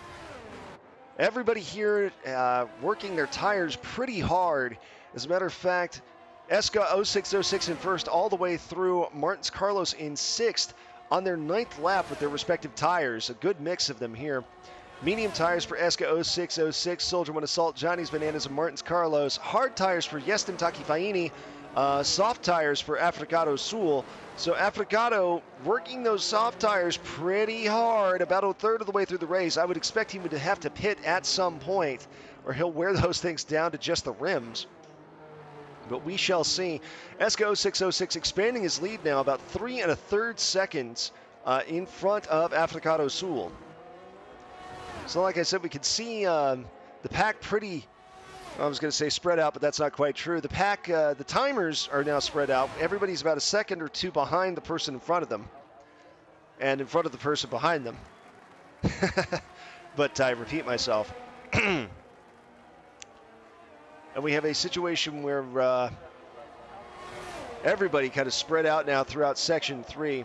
Everybody here working their tires pretty hard. As a matter of fact, ESCA 0606 in first all the way through, Martins Carlos in 6th on their 9th lap with their respective tires. A good mix of them here. Medium tires for ESCA 0606, Soldier 1 Assault, Johnny's Bananas, and Martins Carlos. Hard tires for Yestem Takifaini. Soft tires for Africado Sul. So Africado working those soft tires pretty hard, about a third of the way through the race. I would expect him to have to pit at some point, or he'll wear those things down to just the rims. But we shall see. ESCA 0606 expanding his lead now about 3 1/3 seconds in front of Africado Sul. So like I said, we can see the pack pretty, I was going to say spread out, but that's not quite true. The pack, the timers are now spread out. Everybody's about a second or two behind the person in front of them and in front of the person behind them. But I repeat myself. And we have a situation where everybody kind of spread out now throughout Section 3.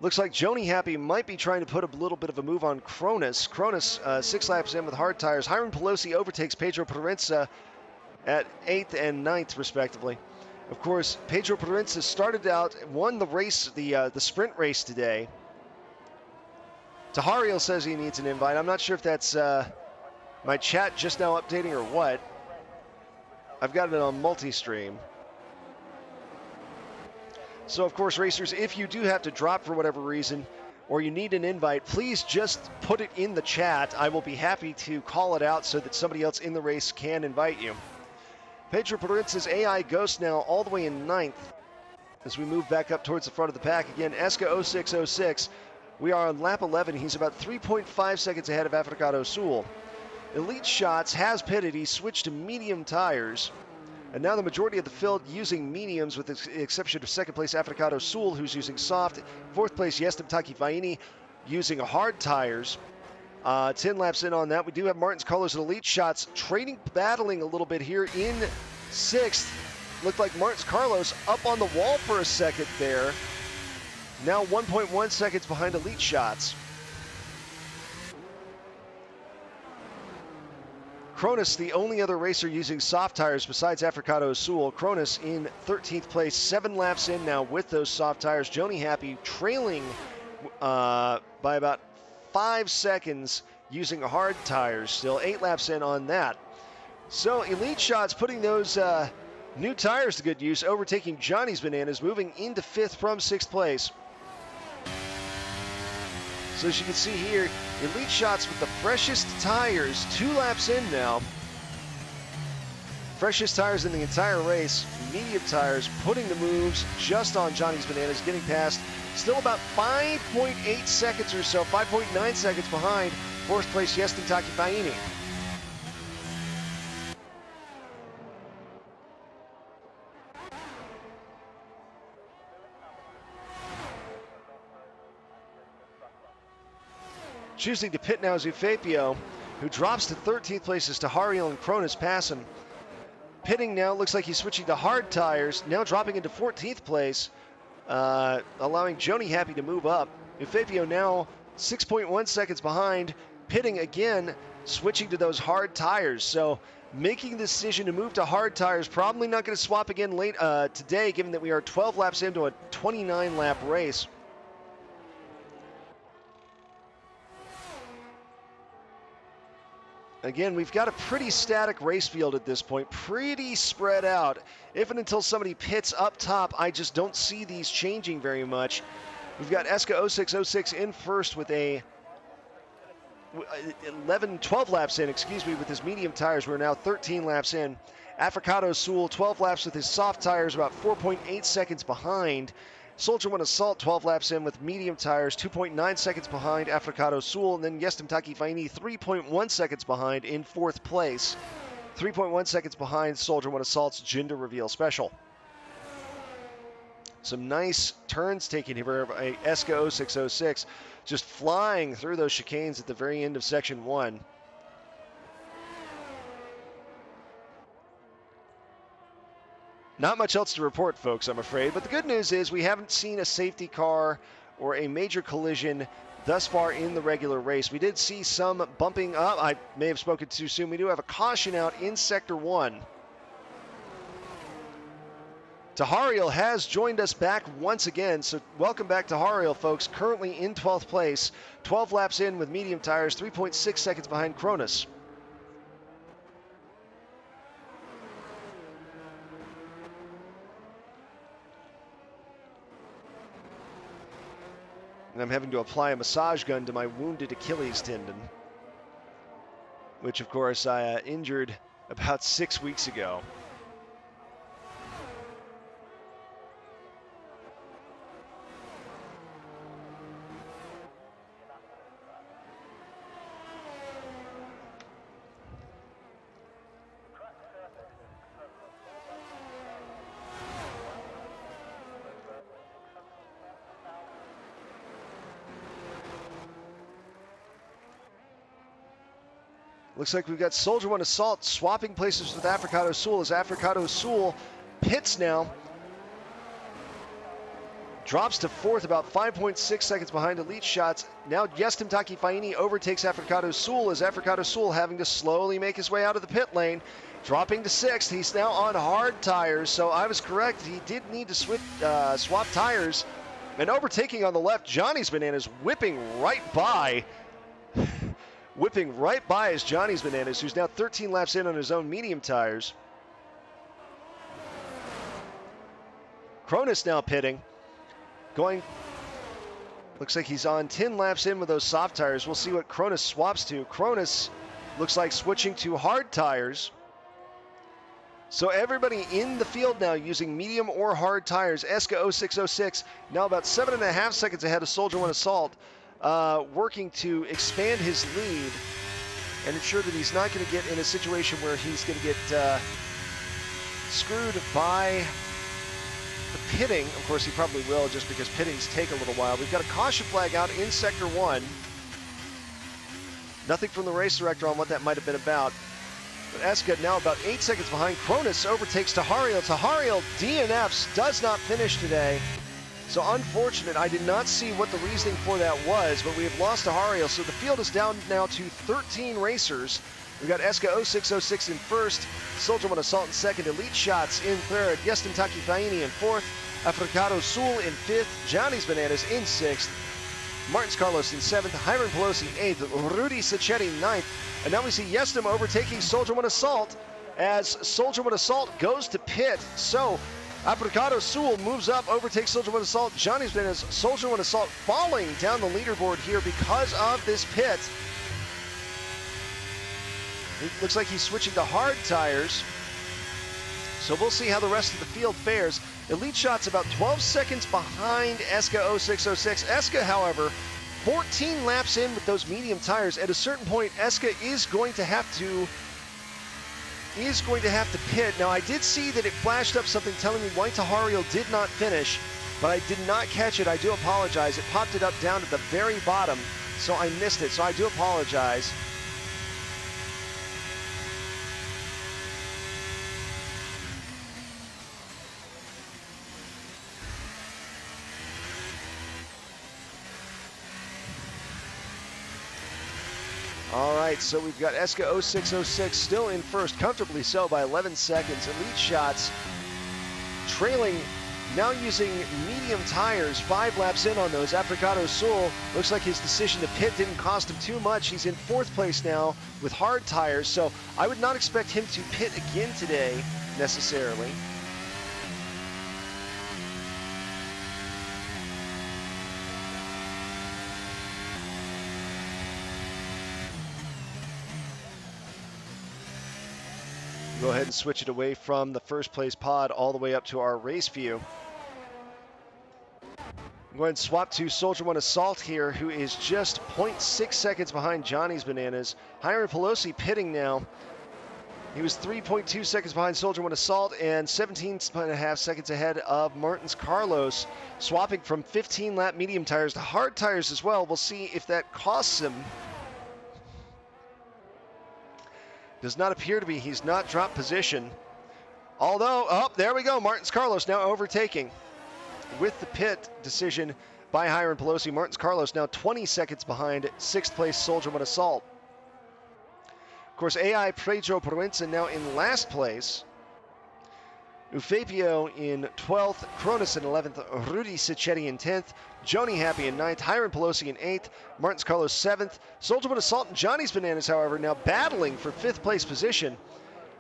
Looks like Joni Happy might be trying to put a little bit of a move on Cronus. Cronus 6 laps in with hard tires. Hiram Pelosi overtakes Pedro Parenza at 8th and 9th, respectively. Of course, Pedro Parenza started out, won the race, the sprint race today. Tahariel says he needs an invite. I'm not sure if that's my chat just now updating or what. I've got it on multi-stream. So, of course, racers, if you do have to drop for whatever reason, or you need an invite, please just put it in the chat. I will be happy to call it out so that somebody else in the race can invite you. Pedro Parenza's AI Ghost now all the way in 9th as we move back up towards the front of the pack. Again, ESCA 0606. We are on lap 11. He's about 3.5 seconds ahead of Africado Sul. Elite Shots has pitted. He switched to medium tires. And now the majority of the field using mediums, with the exception of second place Africado Sul, who's using soft. Fourth place Yestem Takifaini using hard tires. 10 laps in on that. We do have Martins Carlos and Elite Shots battling a little bit here in 6th. Looked like Martins Carlos up on the wall for a second there. Now 1.1 seconds behind Elite Shots. Cronus, the only other racer using soft tires besides Africado Sul. Cronus in 13th place, 7 laps in now with those soft tires. Joni Happy trailing by about 5 seconds using hard tires. Still 8 laps in on that. So Elite Shots putting those new tires to good use, overtaking Johnny's Bananas, moving into 5th from 6th place. So as you can see here, Elite Shots with the freshest tires, 2 laps in now. Freshest tires in the entire race, medium tires, putting the moves just on Johnny's Bananas, getting past. Still about 5.8 seconds or so, 5.9 seconds behind 4th place Yestem Takifaini. Choosing to pit now is Eufapio, who drops to 13th place as Tahariel and Cronus pass him. Pitting now, looks like he's switching to hard tires, now dropping into 14th place, allowing Joni Happy to move up. Eufapio now 6.1 seconds behind, pitting again, switching to those hard tires. So making the decision to move to hard tires, probably not going to swap again late today, given that we are 12 laps into a 29-lap race. Again, we've got a pretty static race field at this point, pretty spread out. If and until somebody pits up top, I just don't see these changing very much. We've got Eska 0606 in first with a 12 laps in, with his medium tires. We're now 13 laps in. Africado Sul, 12 laps with his soft tires, about 4.8 seconds behind. Soldier One Assault, 12 laps in with medium tires, 2.9 seconds behind Africado Sul. And then Yestem Taki Faini, 3.1 seconds behind in fourth place. 3.1 seconds behind Soldier One Assault's gender reveal special. Some nice turns taken here by Eska 0606, just flying through those chicanes at the very end of section 1. Not much else to report, folks, I'm afraid. But the good news is we haven't seen a safety car or a major collision thus far in the regular race. We did see some bumping up. I may have spoken too soon. We do have a caution out in Sector 1. Tahariel has joined us back once again, so welcome back to Tahariel, folks. Currently in 12th place, 12 laps in with medium tires, 3.6 seconds behind Cronus. And I'm having to apply a massage gun to my wounded Achilles tendon, which, of course, I injured about 6 weeks ago. Looks like we've got Soldier One Assault swapping places with Africado Sul as Africado Sul pits now. Drops to fourth, about 5.6 seconds behind Elite Shots. Now Yestem Taki Faini overtakes Africado Sul as Africado Sul having to slowly make his way out of the pit lane. Dropping to sixth. He's now on hard tires, so I was correct. He did need to swap tires. And overtaking on the left, Johnny's Bananas whipping right by. Whipping right by is Johnny's Bananas, who's now 13 laps in on his own medium tires. Cronus now pitting. Looks like he's on 10 laps in with those soft tires. We'll see what Cronus swaps to. Cronus looks like switching to hard tires. So everybody in the field now using medium or hard tires. Eska 0606 now about 7.5 seconds ahead of Soldier One Assault. Working to expand his lead and ensure that he's not going to get in a situation where he's going to get screwed by the pitting. Of course, he probably will, just because pittings take a little while. We've got a caution flag out in Sector 1. Nothing from the race director on what that might have been about. But Eska now about 8 seconds behind. Cronus overtakes Tahariel. Tahariel DNFs, does not finish today. So unfortunate, I did not see what the reasoning for that was, but we have lost Tahariel. So the field is down now to 13 racers. We've got Eska 0606 in first, Soldier One Assault in second, Elite Shots in third, Yestem Taki Faini in fourth, Africado Sul in fifth, Johnny's Bananas in sixth, Martins Carlos in seventh, Hiram Pelosi eighth, Rudy Sacchetti ninth, and now we see Yestem overtaking Soldier One Assault as Soldier One Assault goes to pit. So Africado Sul moves up, overtakes Soldier One Assault. Johnny's Bananas, Soldier One Assault falling down the leaderboard here because of this pit. It looks like he's switching to hard tires. So we'll see how the rest of the field fares. Elite Shots about 12 seconds behind Eska 0606. Eska, however, 14 laps in with those medium tires. At a certain point, Eska is going to have to pit. Now, I did see that it flashed up something telling me White Tahariel did not finish, but I did not catch it. I do apologize. It popped it up down at the very bottom, so I missed it. So I do apologize. All right, so we've got Eska 0606 still in first, comfortably so by 11 seconds. Elite Shots trailing, now using medium tires, 5 laps in on those. Africado Sul, looks like his decision to pit didn't cost him too much. He's in 4th place now with hard tires, so I would not expect him to pit again today necessarily. Go ahead and switch it away from the first place pod all the way up to our race view. Go ahead and swap to Soldier One Assault here, who is just 0.6 seconds behind Johnny's Bananas. Hiram Pelosi pitting now. He was 3.2 seconds behind Soldier One Assault and 17.5 seconds ahead of Martins Carlos, swapping from 15-lap medium tires to hard tires as well. We'll see if that costs him. Does not appear to be. He's not dropped position. Although, oh, there we go. Martins Carlos now overtaking. With the pit decision by Hiram Pelosi, Martins Carlos now 20 seconds behind 6th place Soldier One Assault. Of course, AI Pedro Proenza now in last place. Eufapio in 12th, Cronus in 11th, Rudy Sicchetti in 10th, Joni Happy in 9th, Hiram Pelosi in 8th, Martins Carlos 7th. Soldier One Assault and Johnny's Bananas, however, now battling for 5th place position.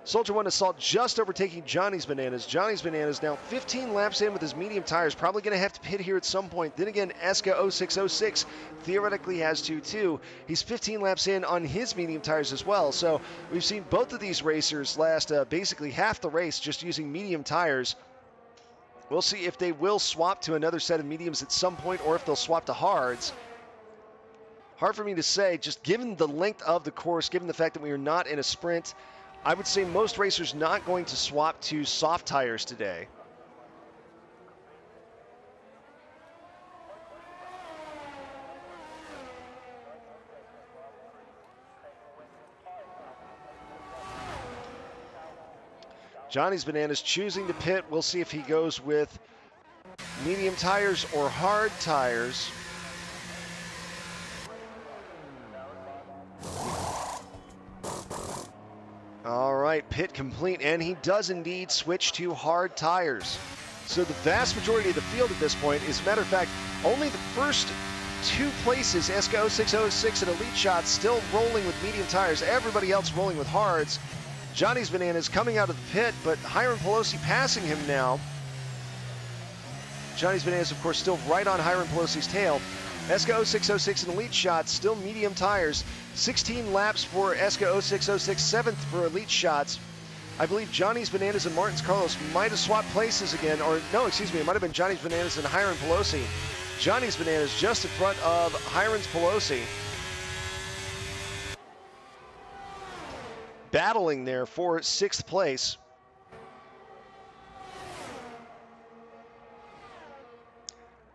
Soldier One Assault just overtaking Johnny's Bananas. Johnny's Bananas now 15 laps in with his medium tires. Probably going to have to pit here at some point. Then again, Eska 0606 theoretically has to too. He's 15 laps in on his medium tires as well. So we've seen both of these racers last basically half the race just using medium tires. We'll see if they will swap to another set of mediums at some point or if they'll swap to hards. Hard for me to say, just given the length of the course, given the fact that we are not in a sprint. I would say most racers not going to swap to soft tires today. Johnny's Bananas choosing to pit. We'll see if he goes with medium tires or hard tires. All right, pit complete, and he does indeed switch to hard tires. So the vast majority of the field at this point, as a matter of fact, only the first 2 places, Eska 0606 and Elite Shots, still rolling with medium tires. Everybody else rolling with hards. Johnny's Bananas coming out of the pit, but Hiram Pelosi passing him now. Johnny's Bananas, of course, still right on Hiram Pelosi's tail. Eska 0606 and Elite Shots, still medium tires. 16 laps for Eska 0606, 7th for Elite Shots. I believe Johnny's Bananas and Martins Carlos might have swapped places again, or no, excuse me, it might have been Johnny's Bananas and Hiram Pelosi. Johnny's Bananas just in front of Hiram Pelosi. Battling there for 6th place.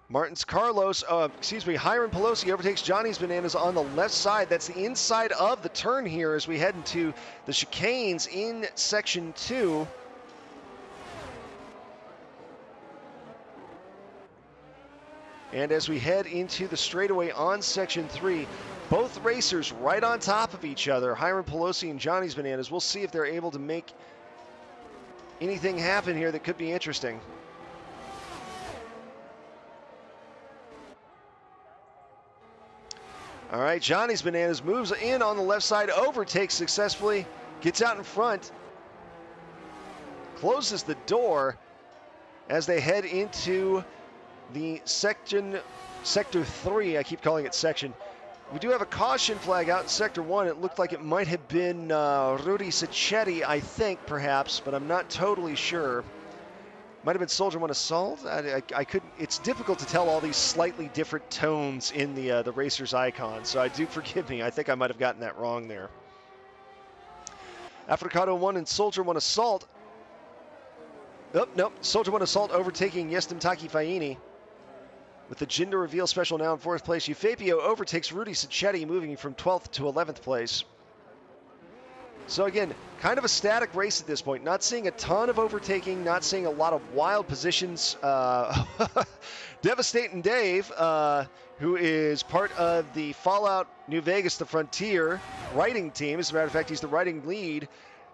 Martins Carlos, Hiram Pelosi overtakes Johnny's Bananas on the left side. That's the inside of the turn here as we head into the chicanes in section 2. And as we head into the straightaway on section 3, both racers right on top of each other, Hiram Pelosi and Johnny's Bananas. We'll see if they're able to make anything happen here that could be interesting. All right, Johnny's Bananas moves in on the left side, overtakes successfully, gets out in front, closes the door as they head into the sector 3. I keep calling it section. We do have a caution flag out in sector 1. It looked like it might have been Rudy Sicchetti, I think, perhaps, but I'm not totally sure. Might have been Soldier One Assault. I couldn't. It's difficult to tell all these slightly different tones in the racer's icon, so I do forgive me. I think I might have gotten that wrong there. Africado 1 and Soldier One Assault. Oh, nope. Soldier One Assault overtaking Yestim Taki Faini. With the gender reveal special now in 4th place, Eufapio overtakes Rudy Sicchetti, moving from 12th to 11th place. So again, kind of a static race at this point. Not seeing a ton of overtaking, not seeing a lot of wild positions. Devastating Dave, who is part of the Fallout New Vegas, the Frontier writing team. As a matter of fact, he's the writing lead.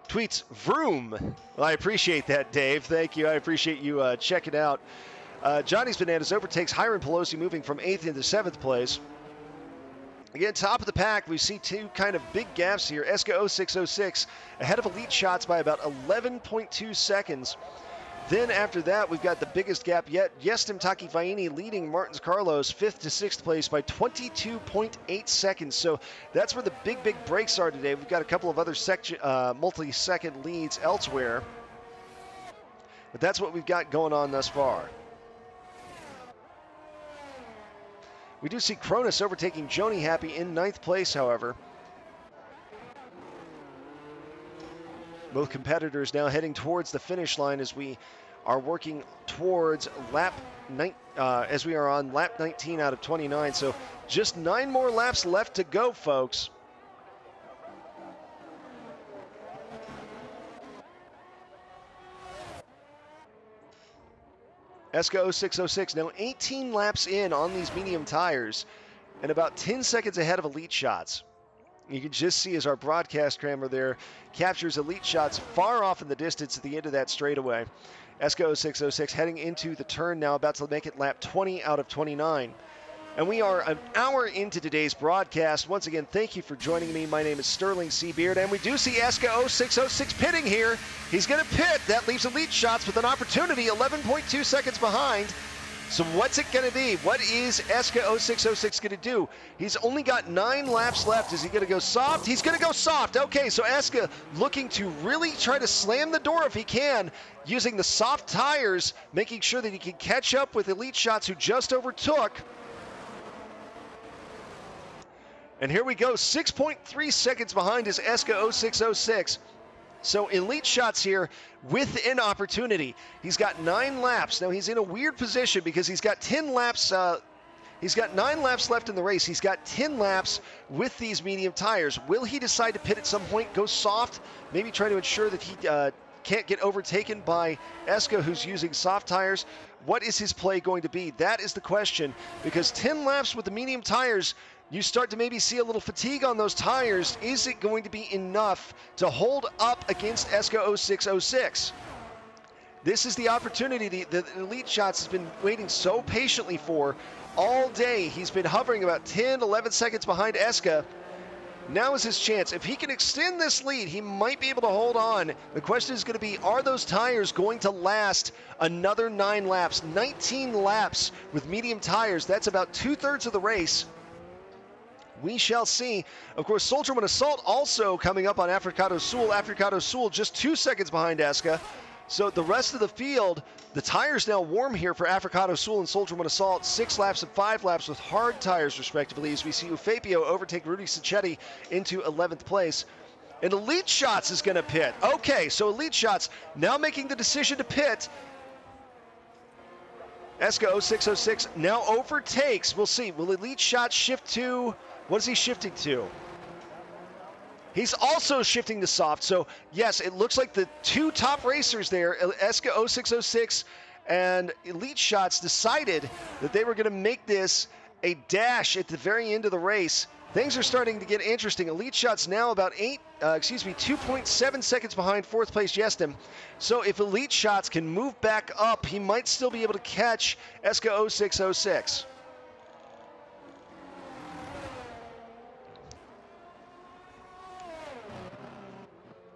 Tweets, vroom. Well, I appreciate that, Dave. Thank you. I appreciate you checking out. Johnny's Bananas overtakes Hiram Pelosi, moving from 8th into 7th place. Again, top of the pack, we see two kind of big gaps here. Eska 0606 ahead of Elite Shots by about 11.2 seconds. Then after that, we've got the biggest gap yet. Yestim Takifaini leading Martins Carlos 5th to 6th place by 22.8 seconds. So that's where the big breaks are today. We've got a couple of other multi-second leads elsewhere. But that's what we've got going on thus far. We do see Cronus overtaking Joni Happy in 9th place, however. Both competitors now heading towards the finish line as we are working towards as we are on lap 19 out of 29. So just 9 more laps left to go, folks. Eska 0606 now 18 laps in on these medium tires and about 10 seconds ahead of Elite Shots. You can just see as our broadcast camera there captures Elite Shots far off in the distance at the end of that straightaway. Eska 0606 heading into the turn now, about to make it lap 20 out of 29. And we are an hour into today's broadcast. Once again, thank you for joining me. My name is Sterling Seabeard, and we do see Eska 0606 pitting here. He's going to pit. That leaves Elite Shots with an opportunity, 11.2 seconds behind. So what's it going to be? What is Eska 0606 going to do? He's only got 9 laps left. Is he going to go soft? He's going to go soft. Okay, so Eska looking to really try to slam the door if he can, using the soft tires, making sure that he can catch up with Elite Shots, who just overtook. And here we go, 6.3 seconds behind is Eska 0606. So Elite Shots here with an opportunity. He's got 9 laps. Now he's in a weird position because he's got 10 laps. He's got 9 laps left in the race. He's got 10 laps with these medium tires. Will he decide to pit at some point, go soft, maybe try to ensure that he can't get overtaken by Eska, who's using soft tires? What is his play going to be? That is the question, because 10 laps with the medium tires, you start to maybe see a little fatigue on those tires. Is it going to be enough to hold up against Eska 0606? This is the opportunity that Elite Shots has been waiting so patiently for all day. He's been hovering about 10, 11 seconds behind Eska. Now is his chance. If he can extend this lead, he might be able to hold on. The question is going to be, are those tires going to last another 9 laps? 19 laps with medium tires. That's about 2/3 of the race. We shall see. Of course, Soldierman Assault also coming up on Africado Sul. Africado Sul just 2 seconds behind Eska. So the rest of the field, the tires now warm here for Africado Sul and Soldierman Assault. 6 laps and 5 laps with hard tires, respectively, as we see Ufapio overtake Rudy Sacchetti into 11th place. And Elite Shots is going to pit. Okay, so Elite Shots now making the decision to pit. Eska 0606 now overtakes. We'll see. Will Elite Shots shift to... What is he shifting to? He's also shifting to soft. So, yes, it looks like the 2 top racers there, Eska 0606 and Elite Shots, decided that they were going to make this a dash at the very end of the race. Things are starting to get interesting. Elite Shots now about 2.7 seconds behind 4th place Yestim. So if Elite Shots can move back up, he might still be able to catch Eska 0606.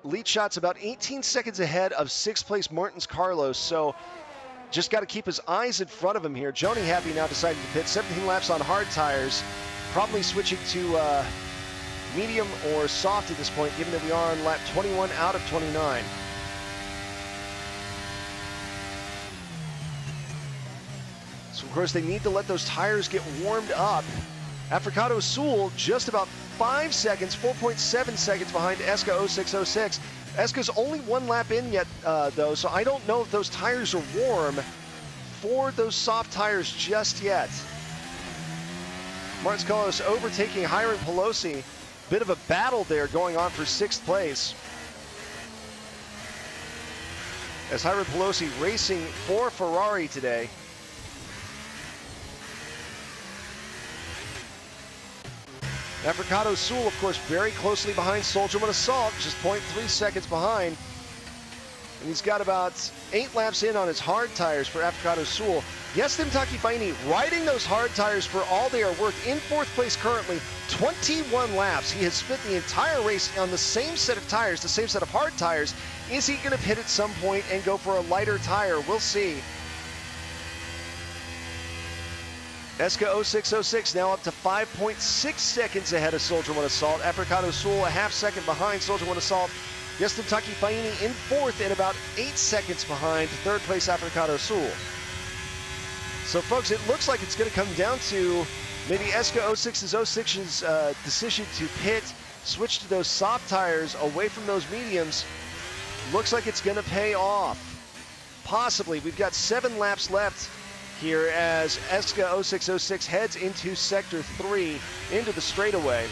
Elite Shots about 18 seconds ahead of 6th place Martins Carlos, so just got to keep his eyes in front of him here. Joni Happy now decided to pit, 17 laps on hard tires, probably switching to medium or soft at this point, given that we are on lap 21 out of 29. So of course they need to let those tires get warmed up. Africado Sul just about 5 seconds, 4.7 seconds behind Eska 0606. Eska's only 1 lap in yet, though, so I don't know if those tires are warm for those soft tires just yet. Martins Carlos overtaking Hiram Pelosi Bit of a battle there going on for 6th place. As Hiram Pelosi racing for Ferrari today. Africato Sul, of course, very closely behind Soldier One Assault, just 0.3 seconds behind. And he's got about 8 laps in on his hard tires for Africato Sul. Yestim Takifaini riding those hard tires for all they are worth. In 4th place currently, 21 laps. He has spent the entire race on the same set of tires, the same set of hard tires. Is he going to pit at some point and go for a lighter tire? We'll see. Eska 0606 now up to 5.6 seconds ahead of Soldier One Assault. Africato Sul a half second behind Soldier One Assault. Yestim Takifaini in 4th and about 8 seconds behind 3rd place Africato Sul. So folks, it looks like it's going to come down to maybe Eska 06's decision to pit, switch to those soft tires away from those mediums. Looks like it's going to pay off. Possibly. We've got 7 laps left here as Eska 0606 heads into Sector 3, into the straightaway.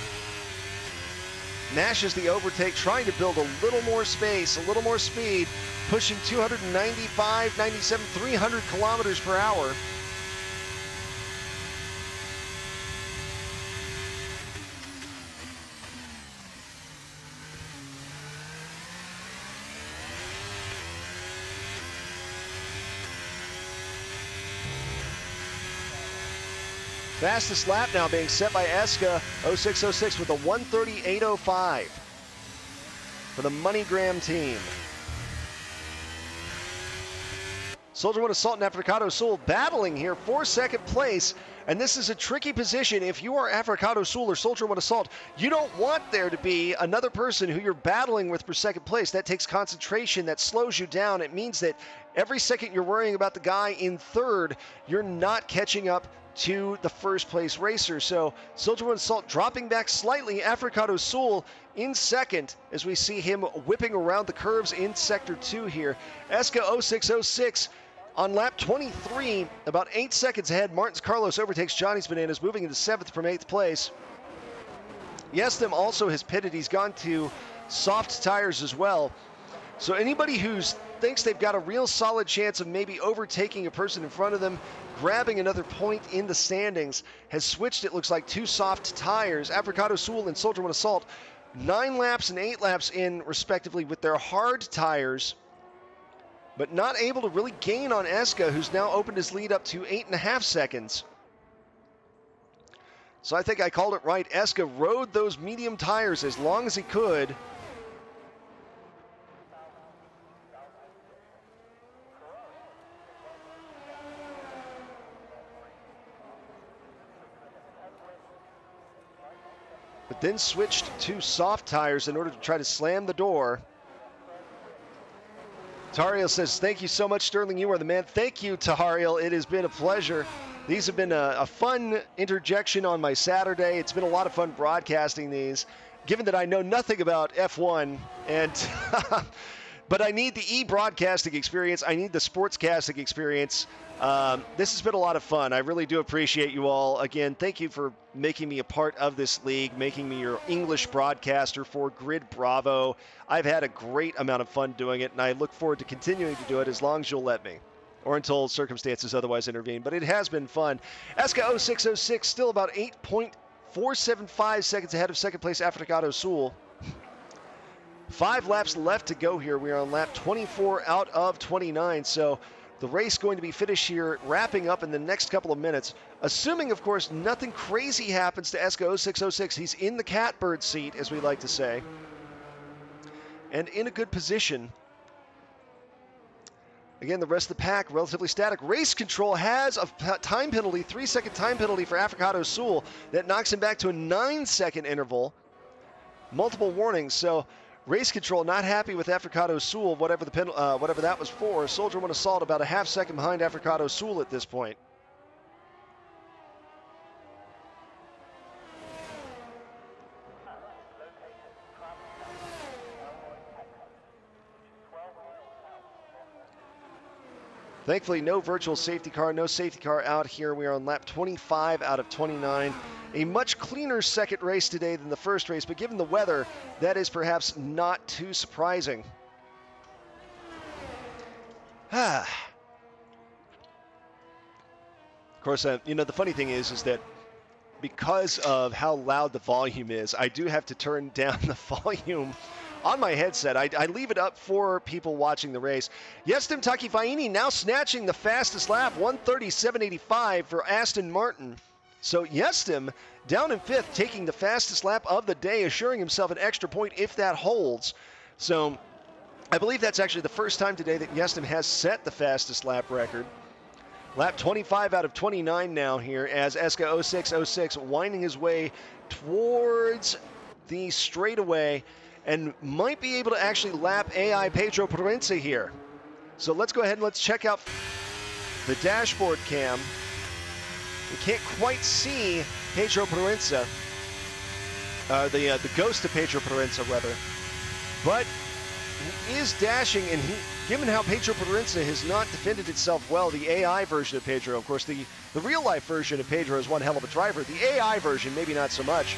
Nash is the overtake, trying to build a little more space, a little more speed, pushing 295, 97, 300 kilometers per hour. Fastest lap now being set by Eska 0606 with a 1:38.05 for the MoneyGram team. Soldier One Assault and Africato Sul battling here for 2nd place. And this is a tricky position. If you are Africato Sul or Soldier One Assault, you don't want there to be another person who you're battling with for 2nd place. That takes concentration. That slows you down. It means that every second you're worrying about the guy in 3rd, you're not catching up to the 1st place racer. So Soldier One Assault dropping back slightly. Africato Sul in 2nd as we see him whipping around the curves in Sector 2 here. Eska 0606 on lap 23, about 8 seconds ahead. Martins Carlos overtakes Johnny's Bananas, moving into 7th from 8th place. Yestim also has pitted. He's gone to soft tires as well. So anybody who thinks they've got a real solid chance of maybe overtaking a person in front of them, grabbing another point in the standings, has switched, it looks like, to soft tires. Africato Sul and Soldier One Assault, 9 laps and 8 laps in, respectively, with their hard tires, but not able to really gain on Eska, who's now opened his lead up to 8.5 seconds. So I think I called it right. Eska rode those medium tires as long as he could. But then switched to soft tires in order to try to slam the door. Tariel says, thank you so much, Sterling. You are the man. Thank you, Tahariel. It has been a pleasure. These have been a fun interjection on my Saturday. It's been a lot of fun broadcasting these, given that I know nothing about F1. And but I need the e-broadcasting experience. I need the sportscasting experience. This has been a lot of fun. I really do appreciate you all. Again, thank you for making me a part of this league, making me your English broadcaster for Grid Bravo. I've had a great amount of fun doing it, and I look forward to continuing to do it as long as you'll let me, or until circumstances otherwise intervene. But it has been fun. Eska 0606 still about 8.475 seconds ahead of 2nd place Africato Sul. 5 laps left to go here. We are on lap 24 out of 29. So the race going to be finished here, wrapping up in the next couple of minutes. Assuming, of course, nothing crazy happens to Eska 0606. He's in the catbird seat, as we like to say, and in a good position. Again, the rest of the pack, relatively static. Race Control has a time penalty, 3-second time penalty for Africato Sul. That knocks him back to a 9-second interval. Multiple warnings, so Race Control not happy with Africato Sul, whatever that was for. Soldier One Assault about a half second behind Africato Sul at this point. Thankfully, no virtual safety car, no safety car out here. We are on lap 25 out of 29. A much cleaner second race today than the first race, but given the weather, that is perhaps not too surprising. Of course, the funny thing is that because of how loud the volume is, I do have to turn down the volume on my headset. I leave it up for people watching the race. Jestem Takifaini now snatching the fastest lap, 1:37.85 for Aston Martin. So Jestem down in fifth, taking the fastest lap of the day, assuring himself an extra point if that holds. So I believe that's actually the first time today that Jestem has set the fastest lap record. Lap 25 out of 29 now here as Eska 0606 winding his way towards the straightaway and might be able to actually lap AI Pedro Proença here. So let's go ahead and let's check out the dashboard cam. We can't quite see Pedro Proença, the ghost of Pedro Proença rather, but he is dashing, and given how Pedro Proença has not defended itself well, the AI version of Pedro, of course, the real-life version of Pedro is one hell of a driver. The AI version, maybe not so much.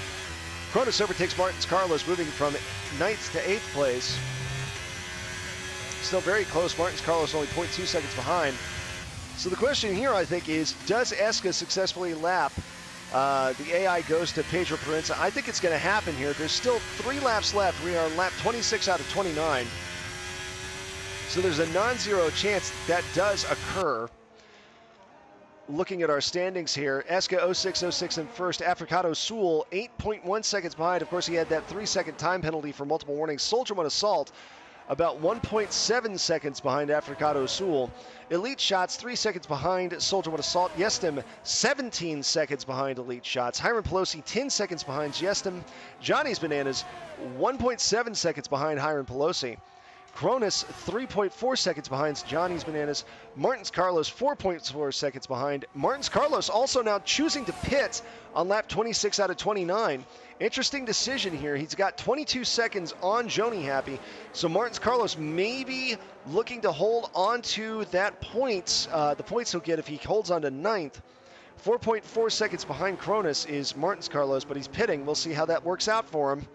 Cronus overtakes Martins Carlos, moving from 9th to 8th place. Still very close. Martins Carlos only 0.2 seconds behind. So the question here, I think, is does Eska successfully lap the AI ghost of Pedro Proença? I think it's going to happen here. There's still 3 laps left. We are on lap 26 out of 29. So there's a non-zero chance that does occur. Looking at our standings here, Eska 0606 in first, Africado Sul 8.1 seconds behind. Of course, he had that 3-second time penalty for multiple warnings. Soldier One Assault about 1.7 seconds behind Africado Sul. Elite Shots 3 seconds behind Soldier One Assault. Jestem 17 seconds behind Elite Shots. Hiram Pelosi 10 seconds behind Jestem. Johnny's Bananas 1.7 seconds behind Hiram Pelosi. Cronus 3.4 seconds behind Johnny's Bananas. Martins Carlos 4.4 seconds behind. Martins Carlos also now choosing to pit on lap 26 out of 29. Interesting decision here. He's got 22 seconds on Joni Happy. So Martins Carlos may be looking to hold on to that points, the points he'll get if he holds on to 9th. 4.4 seconds behind Cronus is Martins Carlos, but he's pitting. We'll see how that works out for him.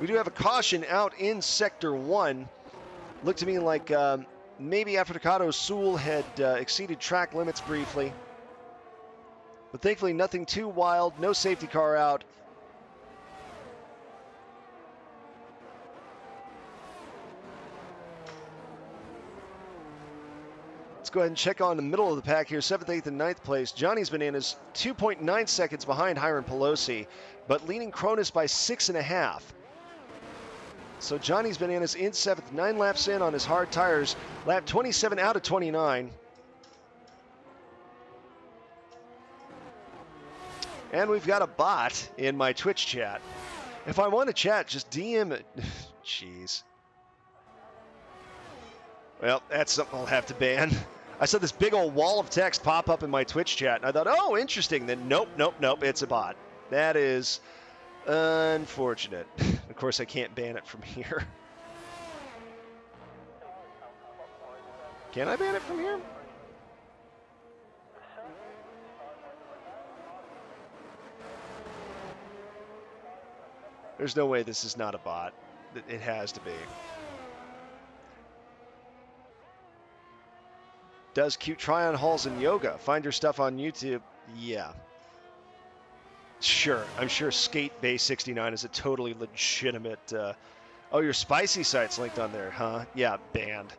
We do have a caution out in Sector 1. Looked to me like maybe Africado Sul had exceeded track limits briefly. But thankfully nothing too wild, no safety car out. Let's go ahead and check on the middle of the pack here, 7th, 8th, and 9th place. Johnny's Bananas 2.9 seconds behind Hiram Pelosi, but leading Cronus by 6.5. So Johnny's Bananas in 7th, 9 laps in on his hard tires. Lap 27 out of 29. And we've got a bot in my Twitch chat. If I want to chat, just DM it. Jeez. Well, that's something I'll have to ban. I saw this big old wall of text pop up in my Twitch chat, and I thought, oh, interesting. Then nope, it's a bot. That is unfortunate. Of course, I can't ban it from here. Can I ban it from here? There's no way this is not a bot. It has to be. Does cute try-on hauls in yoga. Find your stuff on YouTube. Yeah. Sure. I'm sure Skate Bay 69 is a totally legitimate... Oh, your spicy site's linked on there, huh? Yeah, banned.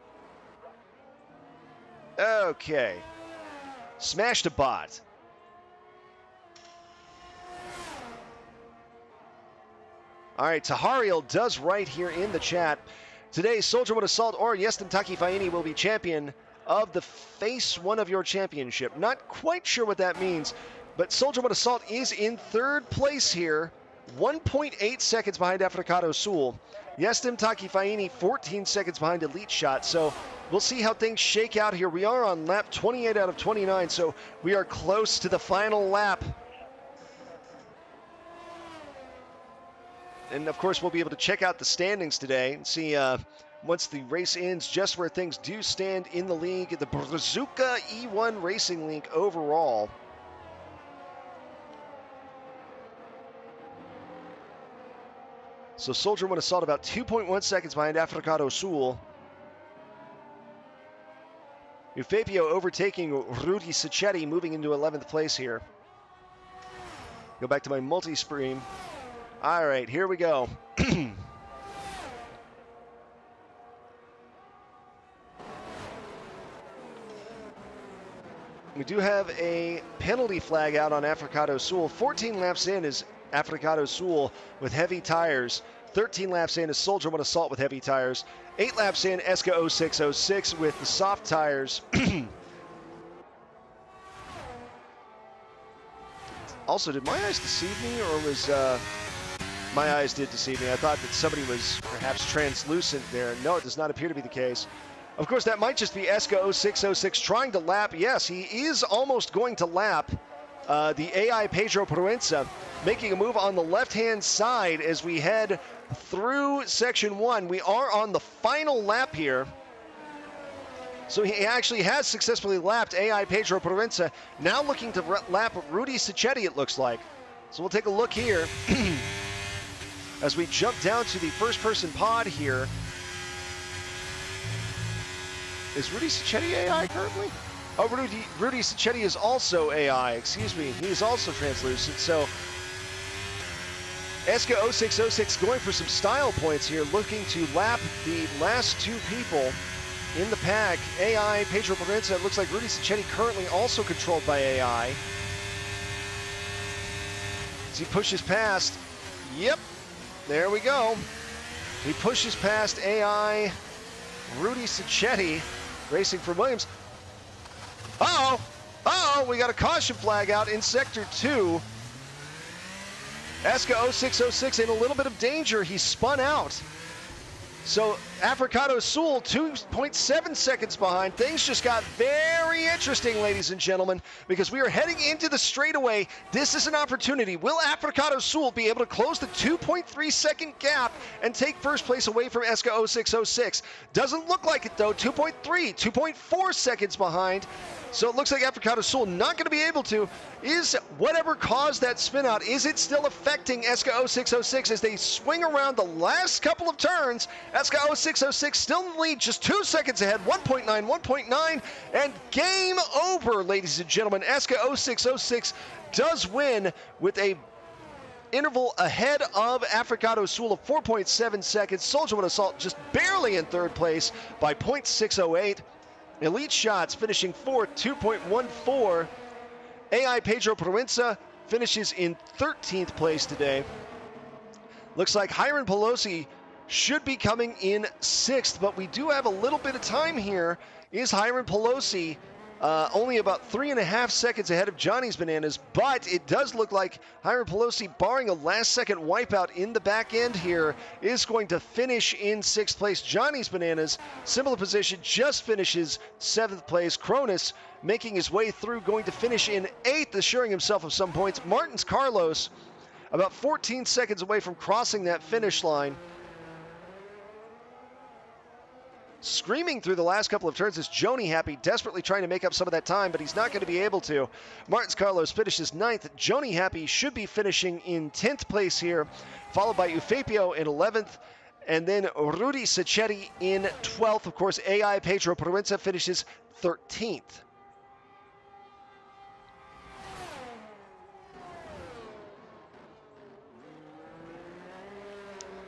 Okay. Smashed a bot. All right, Tahariel does write here in the chat. Today, Soldier One Assault or Jestem Takifaini will be champion of the Face One of Your Championship. Not quite sure what that means, but Soldier One Assault is in 3rd place here, 1.8 seconds behind Africado Sul. Jestem Takifaini 14 seconds behind Elite Shot. So we'll see how things shake out here. We are on lap 28 out of 29, so we are close to the final lap. And of course, we'll be able to check out the standings today and see once the race ends, just where things do stand in the league, the Brazuca E1 Racing League overall. So Soldier One Assault about 2.1 seconds behind Africado Sul. Eufapio overtaking Rudy Sacchetti, moving into 11th place here. Go back to my multi-screen. All right, here we go. We do have a penalty flag out on Africado Sul. 14 laps in is Africado Sul with heavy tires. 13 laps in is Soldier One Assault with heavy tires. 8 laps in, ESCA 0606 with the soft tires. Also, did my eyes deceive me, or was my eyes did deceive me? I thought that somebody was perhaps translucent there. No, it does not appear to be the case. Of course, that might just be ESCA 0606 trying to lap. Yes, he is almost going to lap the AI Pedro Proenza, making a move on the left-hand side as we head through Section 1. We are on the final lap here. So he actually has successfully lapped AI Pedro Proenza, now looking to lap Rudy Sacchetti, it looks like. So we'll take a look here as we jump down to the first-person pod here. Is Rudy Sacchetti AI currently? Oh, Rudy Sacchetti is also AI, excuse me. He is also translucent, so ESCA 0606 going for some style points here, looking to lap the last two people in the pack. AI, Pedro Proenza, it looks like Rudy Sacchetti currently also controlled by AI. As he pushes past, yep, there we go. He pushes past AI, Rudy Sacchetti, racing for Williams. Uh-oh, we got a caution flag out in Sector 2. ESCA 0606 in a little bit of danger. He spun out. So Africado Sul 2.7 seconds behind. Things just got very interesting, ladies and gentlemen, because we are heading into the straightaway. This is an opportunity. Will Africado Sul be able to close the 2.3 second gap and take first place away from ESCA 0606? Doesn't look like it though. 2.4 seconds behind. So it looks like Africado Sul not going to be able to. Is whatever caused that spin out, is it still affecting ESCA 0606 as they swing around the last couple of turns? ESCA 0606 still in the lead, just 2 seconds ahead, 1.9, and game over, ladies and gentlemen. ESCA 0606 does win with a interval ahead of Africado Sul of 4.7 seconds. Soldier One Assault just barely in third place by 0.608. Elite Shots finishing fourth, 2.14. AI Pedro Proenza finishes in 13th place today. Looks like Hiram Pelosi should be coming in 6th, but we do have a little bit of time here. Is Hiram Pelosi only about 3.5 seconds ahead of Johnny's Bananas, but it does look like Hiram Pelosi, barring a last-second wipeout in the back end here, is going to finish in 6th place. Johnny's Bananas, similar position, just finishes 7th place. Cronus making his way through, going to finish in 8th, assuring himself of some points. Martins Carlos about 14 seconds away from crossing that finish line. Screaming through the last couple of turns is Joni Happy, desperately trying to make up some of that time, but he's not going to be able to. Martins Carlos finishes 9th. Joni Happy should be finishing in 10th place here, followed by Eufapio in 11th, and then Rudy Sacchetti in 12th. Of course, AI Pedro Proenza finishes 13th.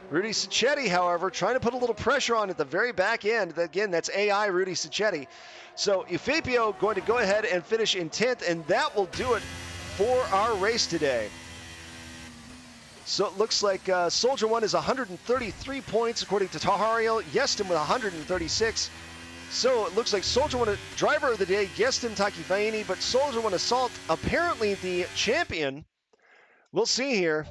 Rudy Sacchetti, however, trying to put a little pressure on at the very back end. Again, that's AI Rudy Sacchetti. So Eufapio going to go ahead and finish in 10th, and that will do it for our race today. So it looks like Soldier One is 133 points, according to Tahario. Yeston with 136. So it looks like Soldier One, driver of the day, Yeston Takifaini, but Soldier One Assault, apparently the champion. We'll see here.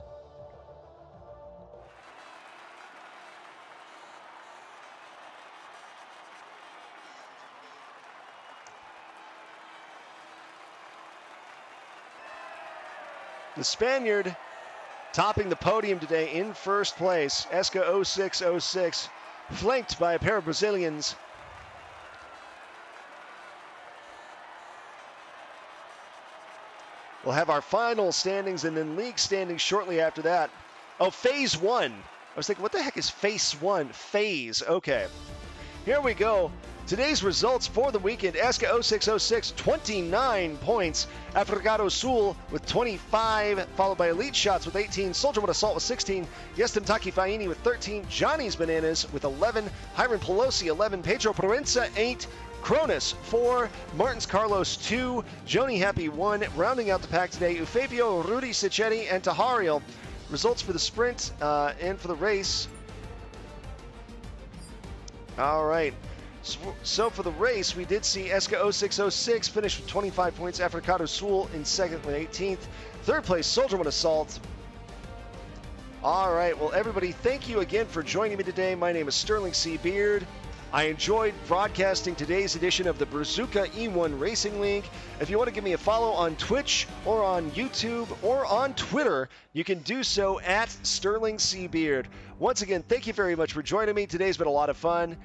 The Spaniard topping the podium today in first place, ESCA 0606. flanked by a pair of Brazilians. We'll have our final standings and then league standings shortly after that. Oh, phase one. I was thinking, what the heck is phase one? Phase, okay. Here we go. Today's results for the weekend. Eska 0606, 29 points. Africado Sul with 25, followed by Elite Shots with 18. Soldier with Assault with 16. Yestem Taki Faini with 13. Johnny's Bananas with 11. Hiram Pelosi 11. Pedro Proenza 8. Cronus 4, Martins Carlos 2, Joni Happy 1. Rounding out the pack today, Eufebio, Rudy Sicchetti, and Tahariel. Results for the sprint and for the race. All right. So for the race, we did see Eska 0606 finish with 25 points. Africado Sul in second with 18th. Third place, Soldier with Assault. All right. Well, everybody, thank you again for joining me today. My name is Sterling C. Beard. I enjoyed broadcasting today's edition of the Brazuca E1 Racing League. If you want to give me a follow on Twitch or on YouTube or on Twitter, you can do so at Sterling C. Beard. Once again, thank you very much for joining me. Today's been a lot of fun.